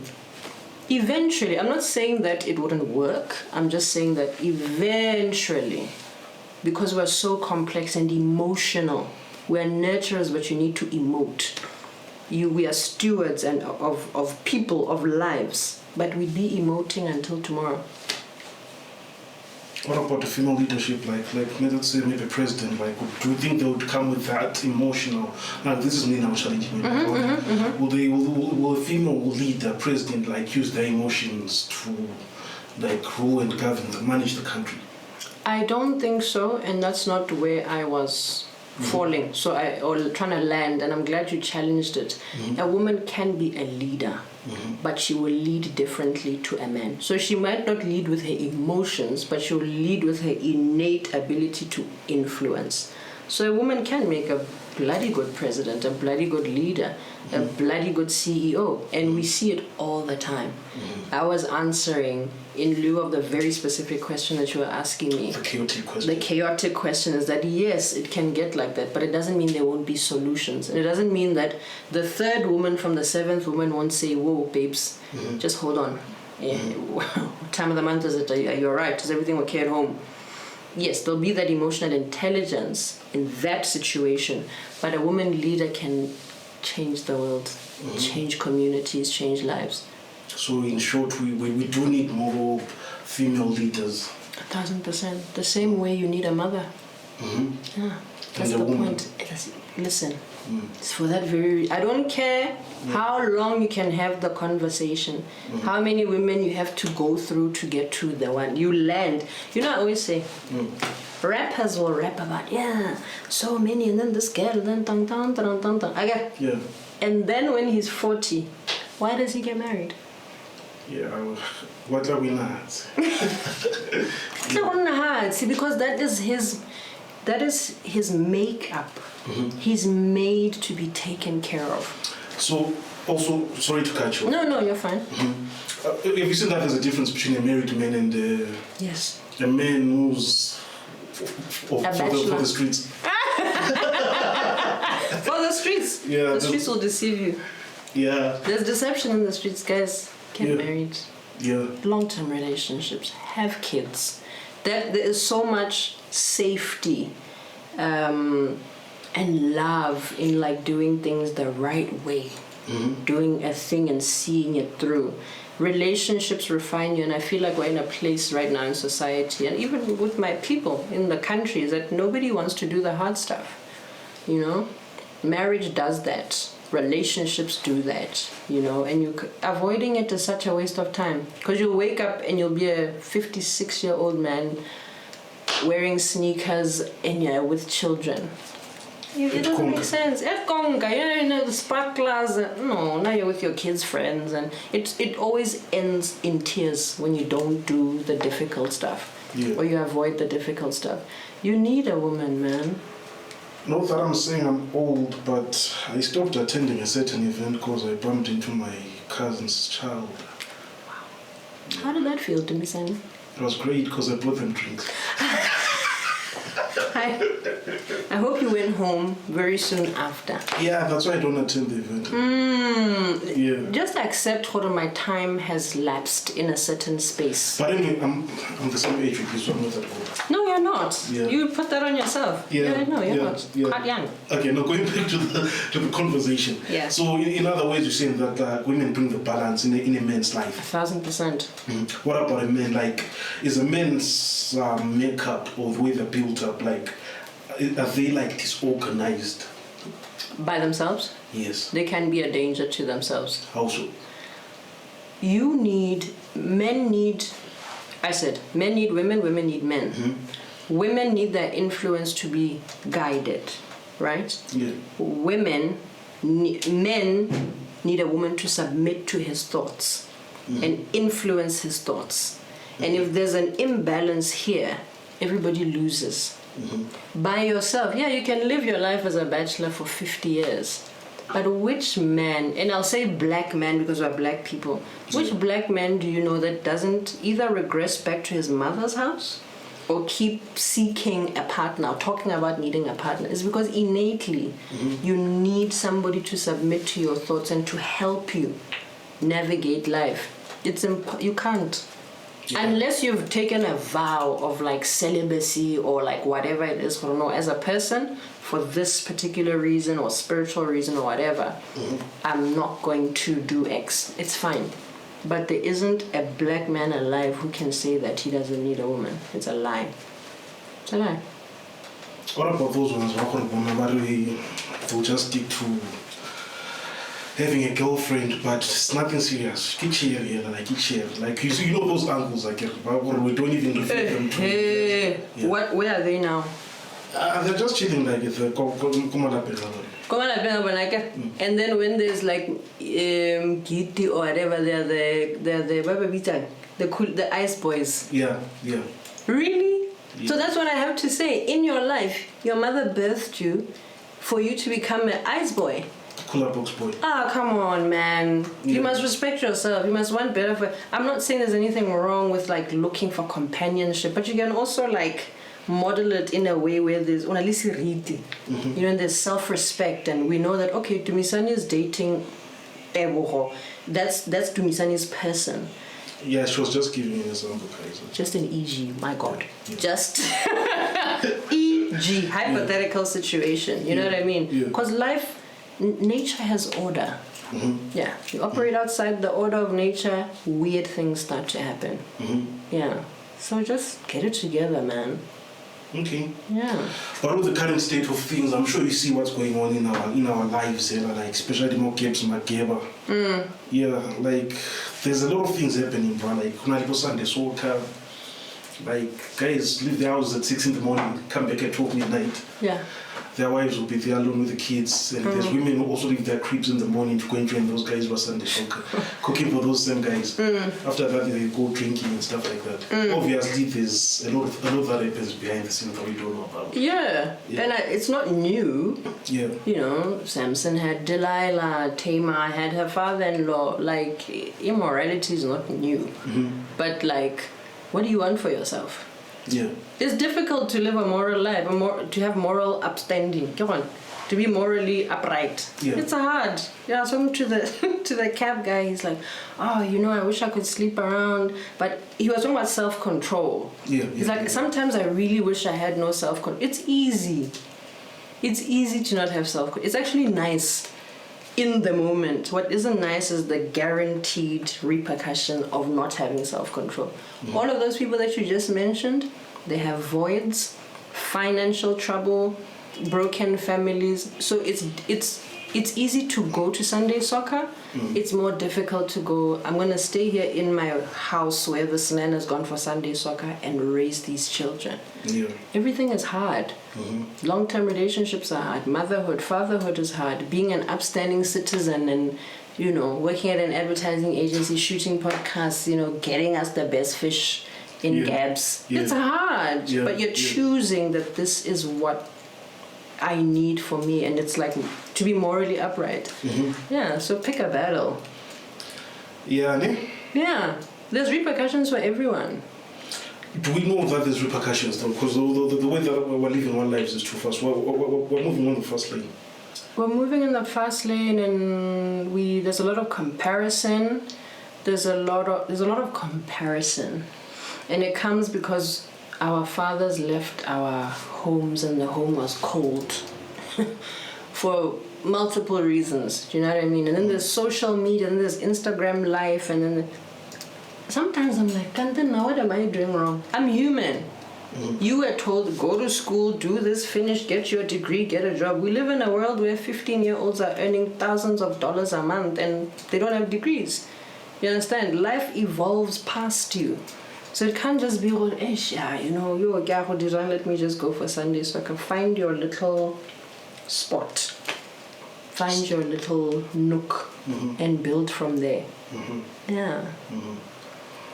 Eventually, I'm not saying that it wouldn't work, I'm just saying that eventually, because we're so complex and emotional, we're nurturers, but you need to emote. We are stewards and of people, of lives, but we'd be emoting until tomorrow. What about the female leadership? Like let's say maybe president. Like, do you think they would come with that emotional? Now, this is me now challenging you. Will a female leader, president, like use their emotions to like rule and govern, manage the country? I don't think so, and that's not where I was falling. Or trying to land, and I'm glad you challenged it. A woman can be a leader. But she will lead differently to a man. So she might not lead with her emotions, but she will lead with her innate ability to influence. So a woman can make a bloody good president, a bloody good leader, a bloody good CEO, and we see it all the time. I was answering in lieu of the very specific question that you were asking me. The chaotic question. The chaotic question is that yes, it can get like that, but it doesn't mean there won't be solutions. And it doesn't mean that the 3rd woman from the 7th woman won't say, whoa, babes, just hold on. What time of the month is it? Are you alright? Is everything okay at home? Yes, there'll be that emotional intelligence in that situation, but a woman leader can change the world, change communities, change lives. So in short, we do need more female leaders. 1,000%. The same way you need a mother. Yeah, that's the point. Listen, It's for that very. I don't care how long you can have the conversation, how many women you have to go through to get to the one you land. You know, I always say, rappers will rap about so many, and then this girl, and then dun dun dun dun dun. Okay. Yeah. And then when he's 40, why does he get married? Yeah, what are we not? See, because that is his makeup. He's made to be taken care of. So, also, sorry to cut you. No, you're fine. Have you seen that there's a difference between a married man and yes, a man who's for the streets? For the streets. Yeah, the streets will deceive you. Yeah. There's deception in the streets, guys. Get married. Yeah. Long-term relationships. Have kids. There is so much safety and love in like doing things the right way. Doing a thing and seeing it through. Relationships refine you, and I feel like we're in a place right now in society, and even with my people in the country, is that nobody wants to do the hard stuff. You know, marriage does that. Relationships do that. You know, and avoiding it is such a waste of time, because you'll wake up and you'll be a 56-year-old man wearing sneakers and with children. It doesn't make sense. You know, the sparklers. No, now you're with your kids' friends, and it always ends in tears when you don't do the difficult stuff, or you avoid the difficult stuff. You need a woman, man. Not that I'm saying I'm old, but I stopped attending a certain event because I bumped into my cousin's child. Wow. How did that feel, Dumisani? It was great because I bought them drinks. I hope you went home very soon after. Yeah, that's why I don't attend the event. Yeah. Just accept what my time has lapsed in a certain space. But anyway, I'm the same age with you, so I'm not that old. No, you're not. Yeah. You put that on yourself. Yeah. No, you're not. Yeah. Quite young. Okay, now going back to the conversation. Yeah. So in other ways, you're saying that women bring the balance in a man's life. 1,000%. What about a man? Like, is a man's makeup or the way they're built up, like, are they like disorganized? By themselves? Yes. They can be a danger to themselves. How so? Men need women, women need men. Women need their influence to be guided, right? Yeah. Men need a woman to submit to his thoughts and influence his thoughts. And if there's an imbalance here, everybody loses. By yourself, you can live your life as a bachelor for 50 years. But which man, and I'll say black man because we're black people, which black man do you know that doesn't either regress back to his mother's house or keep seeking a partner or talking about needing a partner? It's because innately you need somebody to submit to your thoughts and to help you navigate life. You can't. Yeah. Unless you've taken a vow of like celibacy or like whatever it is, for no, as a person, for this particular reason or spiritual reason or whatever, I'm not going to do X. It's fine. But there isn't a black man alive who can say that he doesn't need a woman. It's a lie. It's a lie. What about those ones? They'll just stick to having a girlfriend, but it's nothing serious. Like you know those uncles like we don't even refer them to. Where are they now? They're just chilling like it's and then when there's like Giti or whatever, they're the ice boys. Yeah. Really? Yeah. So that's what I have to say. In your life, your mother birthed you for you to become an ice boy. Cooler box boy. Come on, man. You must respect yourself. You must want better for... I'm not saying there's anything wrong with like looking for companionship, but you can also like model it in a way where there's you know, and there's self-respect, and we know that okay, Dumisani is dating Eboho. That's Dumisani's person. Yeah, she was just giving an example, guys. Just an EG, my God. Yeah. Just EG, hypothetical situation. You know what I mean? Because life, nature has order. Yeah, you operate outside the order of nature, weird things start to happen. Yeah, so just get it together, man. Okay. Yeah. But with the current state of things, I'm sure you see what's going on in our lives, like especially more games, Mageba. Yeah, like there's a lot of things happening, bro. Like Kunalipo Sunday soccer. Like guys leave the house at 6 in the morning, come back at 12 midnight. Yeah. Their wives will be there alone with the kids, and there's women who also leave their cribs in the morning to go and join those guys for Sunday soccer, cooking for those same guys. After that, they go drinking and stuff like that. Obviously, there's a lot that happens behind the scenes that we don't know about. Yeah. And it's not new. Yeah. You know, Samson had Delilah, Tamar had her father-in-law. Like, immorality is not new. But like, what do you want for yourself? Yeah. It's difficult to live a moral life, to have moral upstanding. Come on, to be morally upright. Yeah. It's hard. Yeah, I was talking to the cab guy. He's like, oh, you know, I wish I could sleep around. But he was talking about self-control. Yeah. He's like, sometimes I really wish I had no self-control. It's easy. It's easy to not have self-control. It's actually nice in the moment. What isn't nice is the guaranteed repercussion of not having self-control. All of those people that you just mentioned, they have voids, financial trouble, broken families. So it's easy to go to Sunday soccer. It's more difficult to go, I'm going to stay here in my house where this man has gone for Sunday soccer and raise these children. Yeah. Everything is hard. Long-term relationships are hard. Motherhood, fatherhood is hard. Being an upstanding citizen and, you know, working at an advertising agency, shooting podcasts, you know, getting us the best fish in Gabs. It's hard. But you're choosing that this is what I need for me, and it's like to be morally upright. Yeah, so pick a battle. Yeah, ne? Yeah, there's repercussions for everyone. Do we know that there's repercussions though? Because the way that we're living our lives is too fast. We're moving on the fast lane. We're moving in the fast lane, and there's a lot of comparison. There's a lot of comparison, and it comes because our fathers left our homes and the home was cold for multiple reasons. Do you know what I mean? And then there's social media, and there's Instagram life, and then sometimes I'm like, now what am I doing wrong? I'm human. You were told, go to school, do this, finish, get your degree, get a job. We live in a world where 15-year-olds are earning thousands of dollars a month and they don't have degrees. You understand? Life evolves past you. So it can't just be all, you know, you're a guy who didn't let me just go for Sunday soccer. Find your little spot. Find your little nook and build from there. Yeah.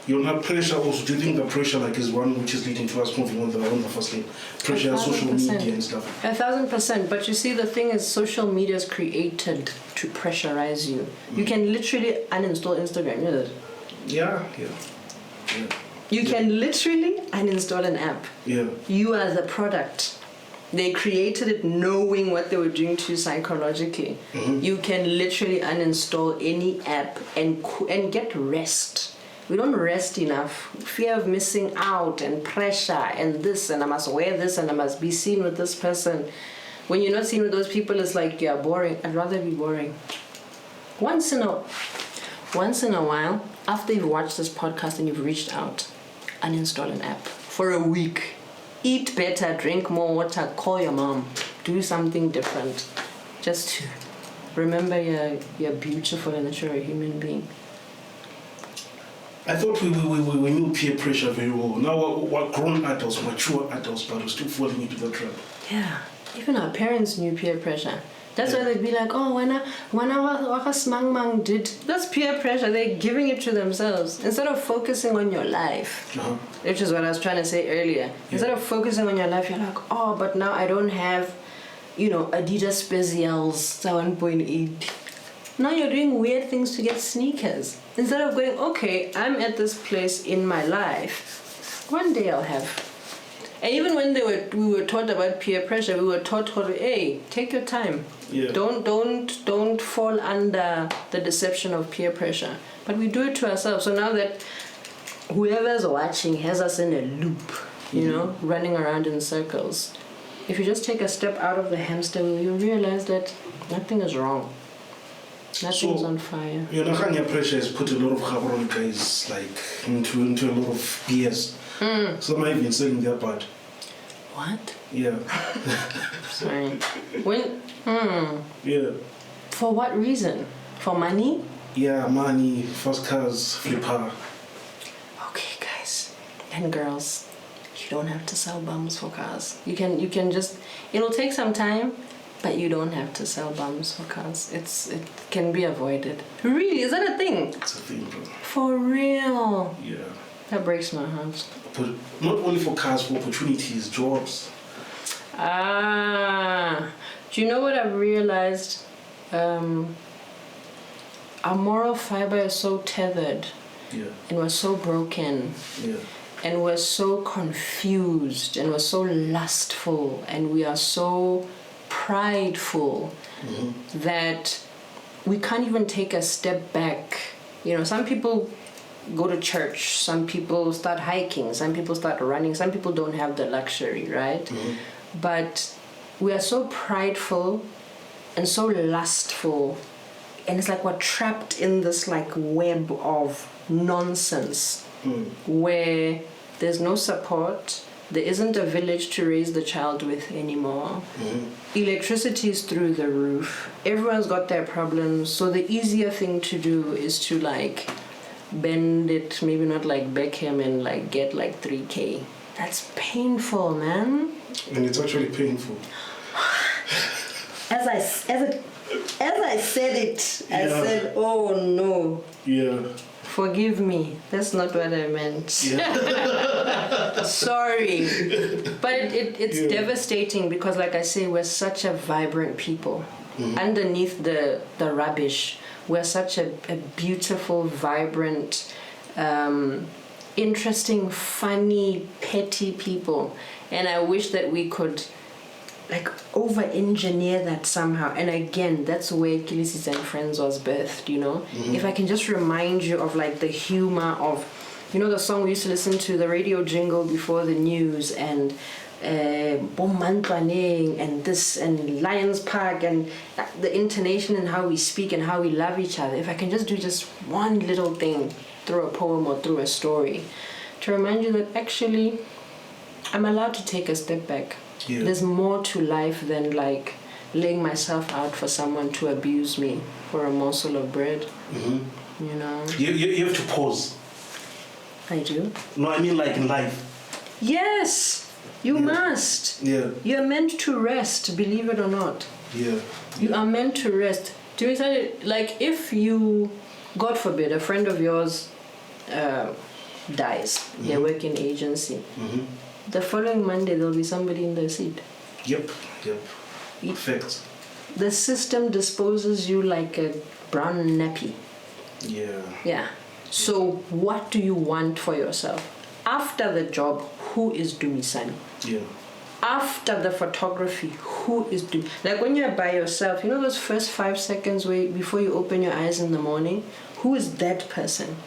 You're not pressure also. Do you think the pressure like is one which is leading to us moving on the first lane? Pressure, social media and stuff. 1,000%. But you see, the thing is, social media is created to pressurize you. You can literally uninstall Instagram. You know that? Yeah. You can literally uninstall an app. Yeah. You are the product. They created it knowing what they were doing to you psychologically. You can literally uninstall any app and get rest. We don't rest enough. Fear of missing out and pressure and this, and I must wear this and I must be seen with this person. When you're not seen with those people, it's like you're boring. I'd rather be boring. Once in a while, after you've watched this podcast and you've reached out, uninstall an app for a week. Eat better, drink more water, call your mom, do something different. Just to remember you're beautiful and that you're a human being. I thought we knew peer pressure very well. Now we're grown adults, mature adults, but we're still falling into the trap. Yeah, even our parents knew peer pressure. That's why they'd be like, oh, when I smang did. That's peer pressure. They're giving it to themselves. Instead of focusing on your life, which is what I was trying to say earlier. Instead of focusing on your life, you're like, oh, but now I don't have, Adidas Specials 7.8. Now you're doing weird things to get sneakers. Instead of going, okay, I'm at this place in my life. One day I'll have. And even when we were taught about peer pressure, we were taught, hey, take your time. Yeah. Don't fall under the deception of peer pressure. But we do it to ourselves. So now that whoever's watching has us in a loop, running around in circles. If you just take a step out of the hamster wheel, you realize that nothing is wrong. Nothing's on fire. Your pressure has put a lot of Gabron guys into a lot of BS. Some have been saying their part. What? Yeah. Sorry. When? Yeah. For what reason? For money? Yeah, money, fast cars, flipper. Okay, guys and girls, you don't have to sell bums for cars. You can just. It'll take some time, but you don't have to sell bums for cars. It can be avoided. Really? Is that a thing? It's a thing, bro. For real? Yeah. That breaks my heart. But not only for cars, for opportunities, jobs. Do you know what I've realized? Our moral fiber is so tethered. Yeah. And we're so broken. Yeah. And we're so confused. And we're so lustful. And we are so prideful that we can't even take a step back. You know, some people go to church, some people start hiking, some people start running, some people don't have the luxury, right? But we are so prideful and so lustful, and it's like we're trapped in this like web of nonsense where there's no support. There isn't a village to raise the child with anymore. Electricity is through the roof. Everyone's got their problems. So the easier thing to do is to like bend it, maybe not like Beckham, and like get like 3K. That's painful, man. And it's actually painful. As I said it, I said, oh no. Yeah. Forgive me. That's not what I meant. Yeah. Sorry. But it's devastating because, like I say, we're such a vibrant people. Underneath the rubbish, we're such a beautiful, vibrant, interesting, funny, petty people. And I wish that we could like over-engineer that somehow. And again, that's where Kelesitse and Friends was birthed, you know? If I can just remind you of like the humor of, you know, the song we used to listen to, the radio jingle before the news, and Bomantwane and this and Lions Park, and the intonation and how we speak and how we love each other. If I can just do just one little thing through a poem or through a story to remind you that actually I'm allowed to take a step back. Yeah. There's more to life than like laying myself out for someone to abuse me for a morsel of bread. You know? You have to pause. I do? No, I mean like in life. Yes! You must. Yeah. You're meant to rest, believe it or not. Yeah. You are meant to rest. Do you understand? Like if you, God forbid, a friend of yours dies, they work in agency. The following Monday, there'll be somebody in their seat. Yep. Facts. The system disposes you like a brown nappy. Yeah. So what do you want for yourself? After the job, who is Dumisani? Yeah. After the photography, who is Dumisani? Like when you're by yourself, you know those first 5 seconds before you open your eyes in the morning? Who is that person?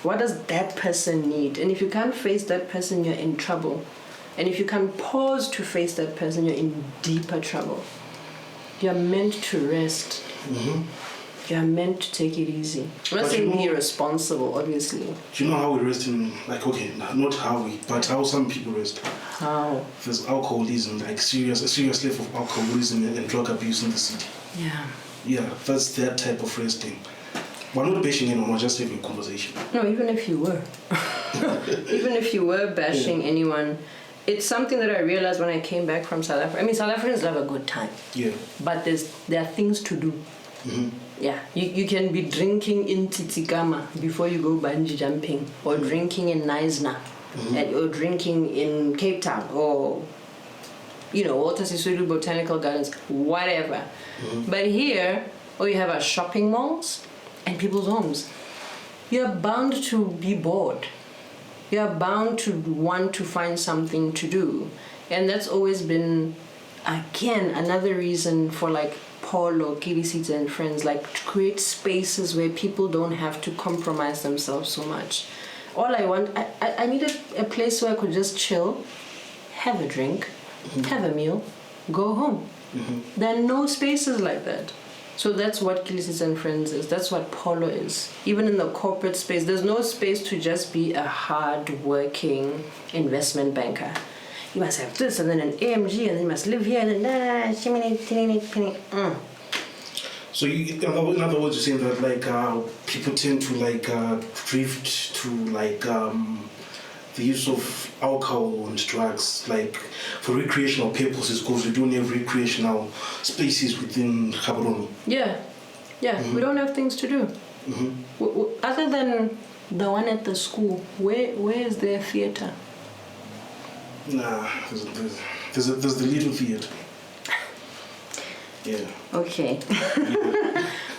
What does that person need? And if you can't face that person, you're in trouble. And if you can't pause to face that person, you're in deeper trouble. You're meant to rest. You're meant to take it easy. I'm not saying be irresponsible, obviously. Do you know how we rest in, like, okay, not how we, but how some people rest? How? There's alcoholism, like a serious level of alcoholism and drug abuse in the city. Yeah. Yeah, that's that type of resting. We're not bashing anyone, we're just having a conversation. No, even if you were. Even if you were bashing anyone, it's something that I realized when I came back from South Africa. I mean, South Africans love a good time. Yeah. But there are things to do. Yeah. You can be drinking in Tsitsikamma before you go bungee jumping, or drinking in Knysna, or drinking in Cape Town, or, you know, Walter Sisulu Botanical Gardens, whatever. But here, you have our shopping malls and people's homes. You're bound to be bored. You're bound to want to find something to do. And that's always been, again, another reason for like Paulo, Kelesitse and Friends, like to create spaces where people don't have to compromise themselves so much. All I want, I needed a place where I could just chill, have a drink, have a meal, go home. There are no spaces like that. So that's what Kelesitse and Friends is. That's what Polo is. Even in the corporate space, there's no space to just be a hard-working investment banker. you must have this, and then an AMG, and then you must live here, and then So in other words, you're saying that like people tend to like drift to like the use of alcohol and drugs, like for recreational purposes, because we don't have recreational spaces within Gaborone. Yeah, we don't have things to do. Other than the one at the school, where is their theatre? Nah, there's the little theatre. Yeah. Okay.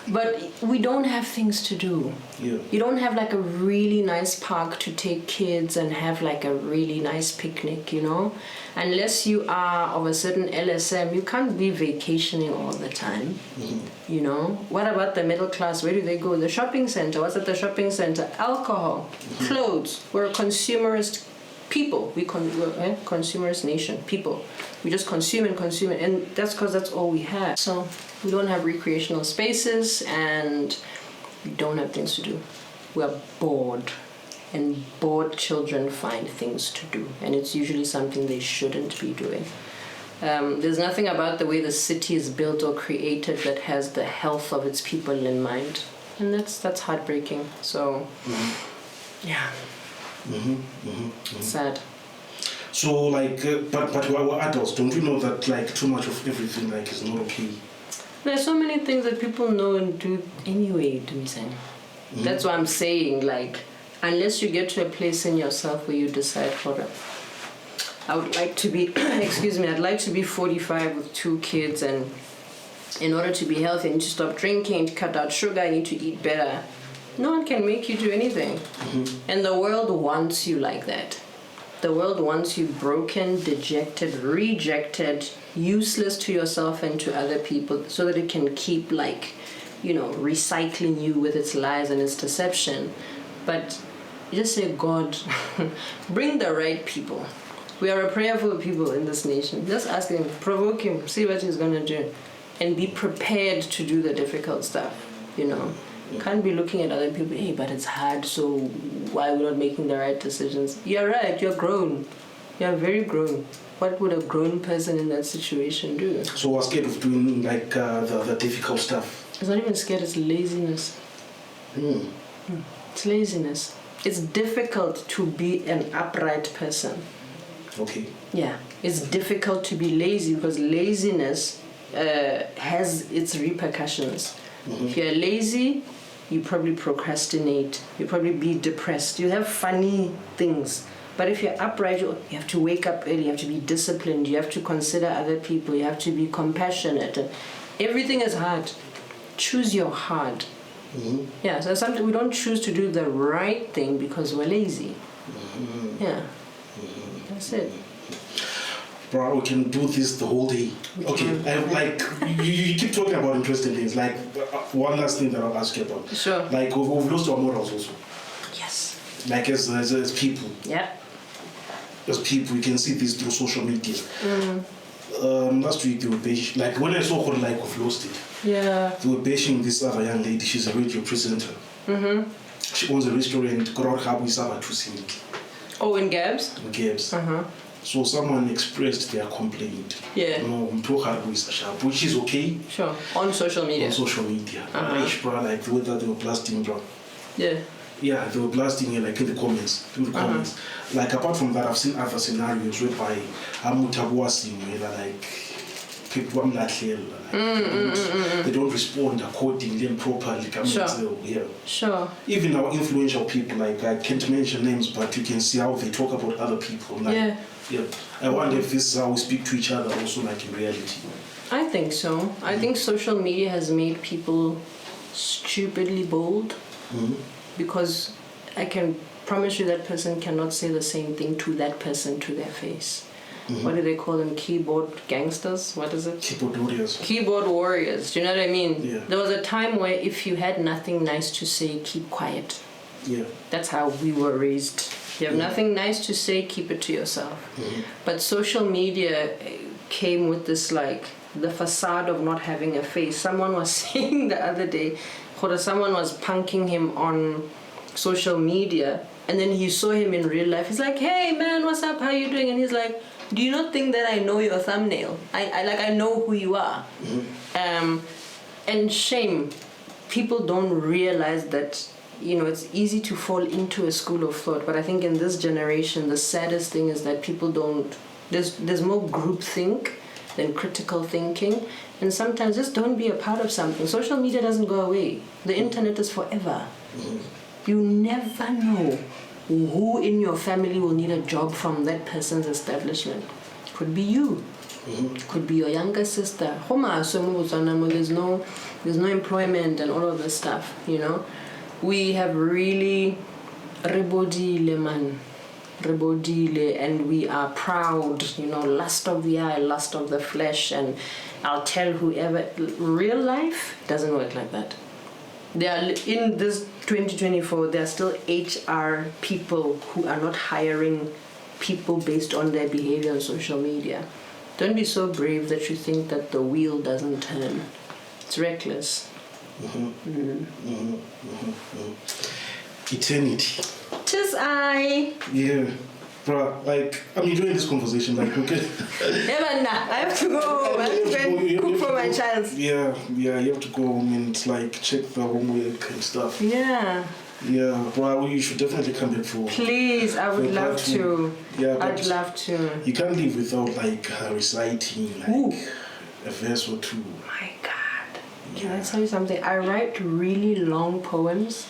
But we don't have things to do. Yeah. You don't have like a really nice park to take kids and have like a really nice picnic, you know? Unless you are of a certain LSM, you can't be vacationing all the time, you know? What about the middle class? Where do they go? The shopping center. What's at the shopping center? Alcohol, clothes. We're a consumerist people. We're consumerist nation, people. We just consume and consume, and that's because that's all we have. So we don't have recreational spaces, and we don't have things to do. We're bored, and bored children find things to do, and it's usually something they shouldn't be doing. There's nothing about the way the city is built or created that has the health of its people in mind, and that's heartbreaking. So, yeah, sad. So like, but we're adults. Don't you know that like too much of everything like is not okay? There's so many things that people know and do anyway, Dumisani. That's what I'm saying, like, unless you get to a place in yourself where you decide, I would like to be, I'd like to be 45 with 2 kids, and in order to be healthy, I need to stop drinking, to cut out sugar, I need to eat better. No one can make you do anything. And the world wants you like that. The world wants you broken, dejected, rejected, useless to yourself and to other people, so that it can keep, like, you know, recycling you with its lies and its deception. But you just say, God, bring the right people. We are a prayerful people in this nation. Just ask him, provoke him, see what he's going to do, and be prepared to do the difficult stuff, you know. You can't be looking at other people, hey, but it's hard, so why are we not making the right decisions? You're right, you're grown. You're very grown. What would a grown person in that situation do? So we're scared of doing like the difficult stuff. It's not even scared, it's laziness. It's laziness. It's difficult to be an upright person. Okay. Yeah, it's difficult to be lazy because laziness has its repercussions. If you're lazy, you probably procrastinate. You probably be depressed. You have funny things. But if you're upright, you have to wake up early. You have to be disciplined. You have to consider other people. You have to be compassionate. Everything is hard. Choose your hard. Yeah, so sometimes we don't choose to do the right thing because we're lazy. Yeah, that's it. Bro, we can do this the whole day. Okay, like you keep talking about interesting things. Like one last thing that I'll ask you about. Sure. Like we've lost our morals also. Yes. Like as people. Yeah. As people, we can see this through social media. Last week they were bashing. Like when I saw her, like we've lost it. Yeah. They were bashing this other young lady. She's a radio presenter. She owns a restaurant. Oh, in Gabs? In Gabs. So someone expressed their complaint. Yeah. You know, which is okay. Sure. On social media. On social media. Like the way that they were blasting, bro. Yeah. Yeah, they were blasting like in the comments. Like apart from that, I've seen other scenarios whereby like people are not here. They don't respond accordingly and properly. Sure. Even our influential people, like I can't mention names, but you can see how they talk about other people. Like, yeah. I wonder if this is how we speak to each other also, like in reality. I think so. I think social media has made people stupidly bold. Because I can promise you that person cannot say the same thing to that person to their face. What do they call them? Keyboard gangsters? What is it? Keyboard warriors. Keyboard warriors. Do you know what I mean? Yeah. There was a time where if you had nothing nice to say, keep quiet. Yeah. That's how we were raised. You have nothing nice to say, keep it to yourself. But social media came with this, like, the facade of not having a face. Someone was saying the other day, someone was punking him on social media, and then he saw him in real life. He's like, hey man, what's up, how you doing? And he's like, do you not think that I know your thumbnail? I know who you are. And shame, people don't realize that, it's easy to fall into a school of thought. But I think in this generation, the saddest thing is that people don't, there's more groupthink than critical thinking. And sometimes just don't be a part of something. Social media doesn't go away. The internet is forever. You never know who in your family will need a job from that person's establishment. Could be you. Could be your younger sister. There's no employment and all of this stuff, We have really rebodile, man. Rebodile, and we are proud, lust of the eye, lust of the flesh, and I'll tell whoever. Real life doesn't work like that. There are, in this 2024, there are still HR people who are not hiring people based on their behavior on social media. Don't be so brave that you think that the wheel doesn't turn. It's reckless. Eternity. Tis I. Yeah. Bro, I'm enjoying this conversation. Okay. I have to go home. I have to go and cook for my child. Yeah, you have to go home and check the homework and stuff. Yeah. Yeah, bro, you should definitely come back for. Please, I would love to. Yeah, I'd love to. You can't live without reciting a verse or two. My God. Can I tell you something? I write really long poems,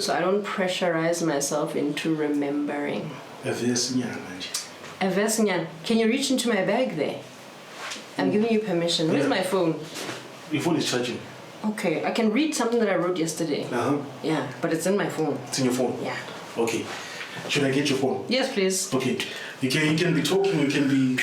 so I don't pressurize myself into remembering. A verse. Can you reach into my bag there? I'm giving you permission. Where's my phone? Your phone is charging. Okay, I can read something that I wrote yesterday. Yeah, but it's in my phone. It's in your phone? Yeah. Okay. Should I get your phone? Yes, please. Okay. You can be talking, you can be...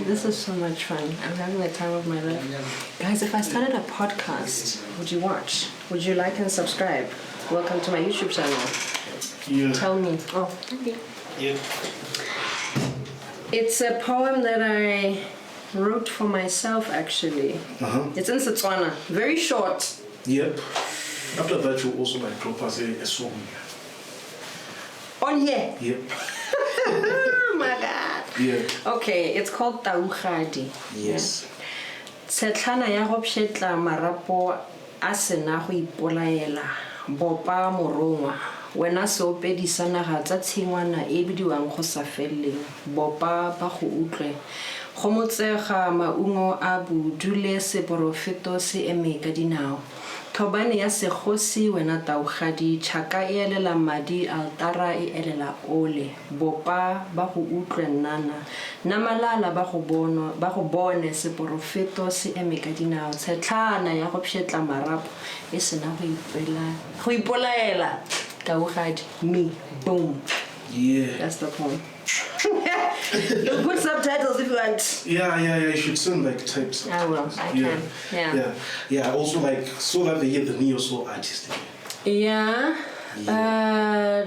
This is so much fun. I'm having the time of my life. Guys, if I started a podcast, would you watch? Would you like and subscribe? Welcome to my YouTube channel. Yeah. Tell me. Oh, okay. Yeah. It's a poem that I wrote for myself, actually. It's in Botswana. Very short. Yep. After that, you also drop us a song. On here? Yep. Oh my God. Yeah. Okay, it's called Taugadi. Yes. Setlhana ya go pshetla marapo a sena go ipolaela bopa morongwa wena se opedisa naga tsa tshingwana e bidiwang go sa felleng bopa ba go utlwe go motsega maungo a budule seporofeto se eme ka dinao thobane ya segosi wena Taugadi tšhaka e elela madi altara e elela ole bopa ba go utlwe nnana namalala ba go bone seporofeto se eme ka dinao tshetlhana ya go pšhetla marapo e sena go ipolaela Taugadi, me, boom. Yeah. That's the poem. You'll put subtitles if you want. Yeah. You should send types. I will. I can. Yeah. Also so that they hear the neo soul artist. Yeah. I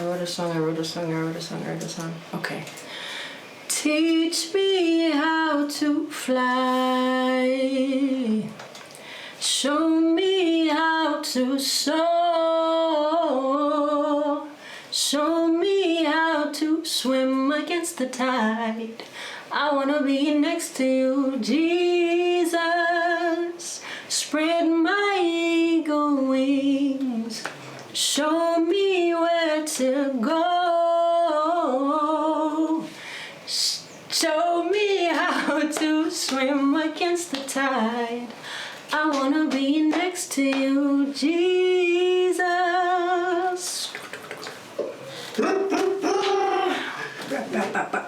wrote a song. Okay. Teach me how to fly. Show me how to soar. Show me how to swim against the tide. I wanna be next to you, Jesus. Spread my eagle wings. Show me where to go. Show me how to swim against the tide. I wanna be next to you, Jesus.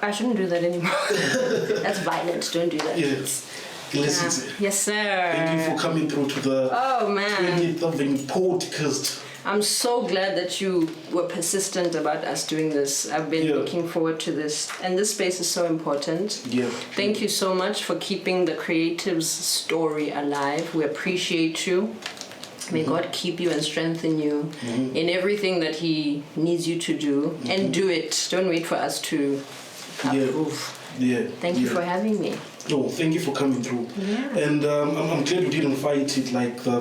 I shouldn't do that anymore. That's violent. Don't do that. Yes. Kelesitse. Yes, sir. Thank you for coming through to the 20th of the podcast. I'm so glad that you were persistent about us doing this. I've been looking forward to this. And this space is so important. Yeah. Thank you so much for keeping the creative's story alive. We appreciate you. May God keep you and strengthen you in everything that He needs you to do. And do it. Don't wait for us to approve. Yeah. Thank you for having me. No, thank you for coming through. Yeah. And I'm glad we didn't fight it like the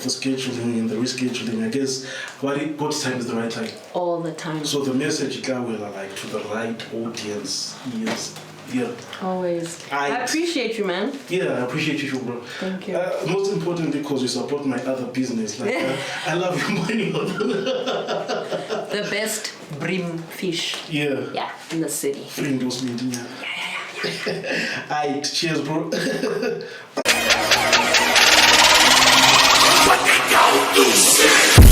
scheduling and the rescheduling. I guess God's time is the right time. All the time. So the message will like to the right audience is Always. I appreciate you, man. Yeah, I appreciate you, bro. Thank you. Most importantly, because you support my other business. Like I love your money. The best bream fish. Yeah. Yeah, in the city. Free endorsement. Yeah. Alright, cheers, bro. What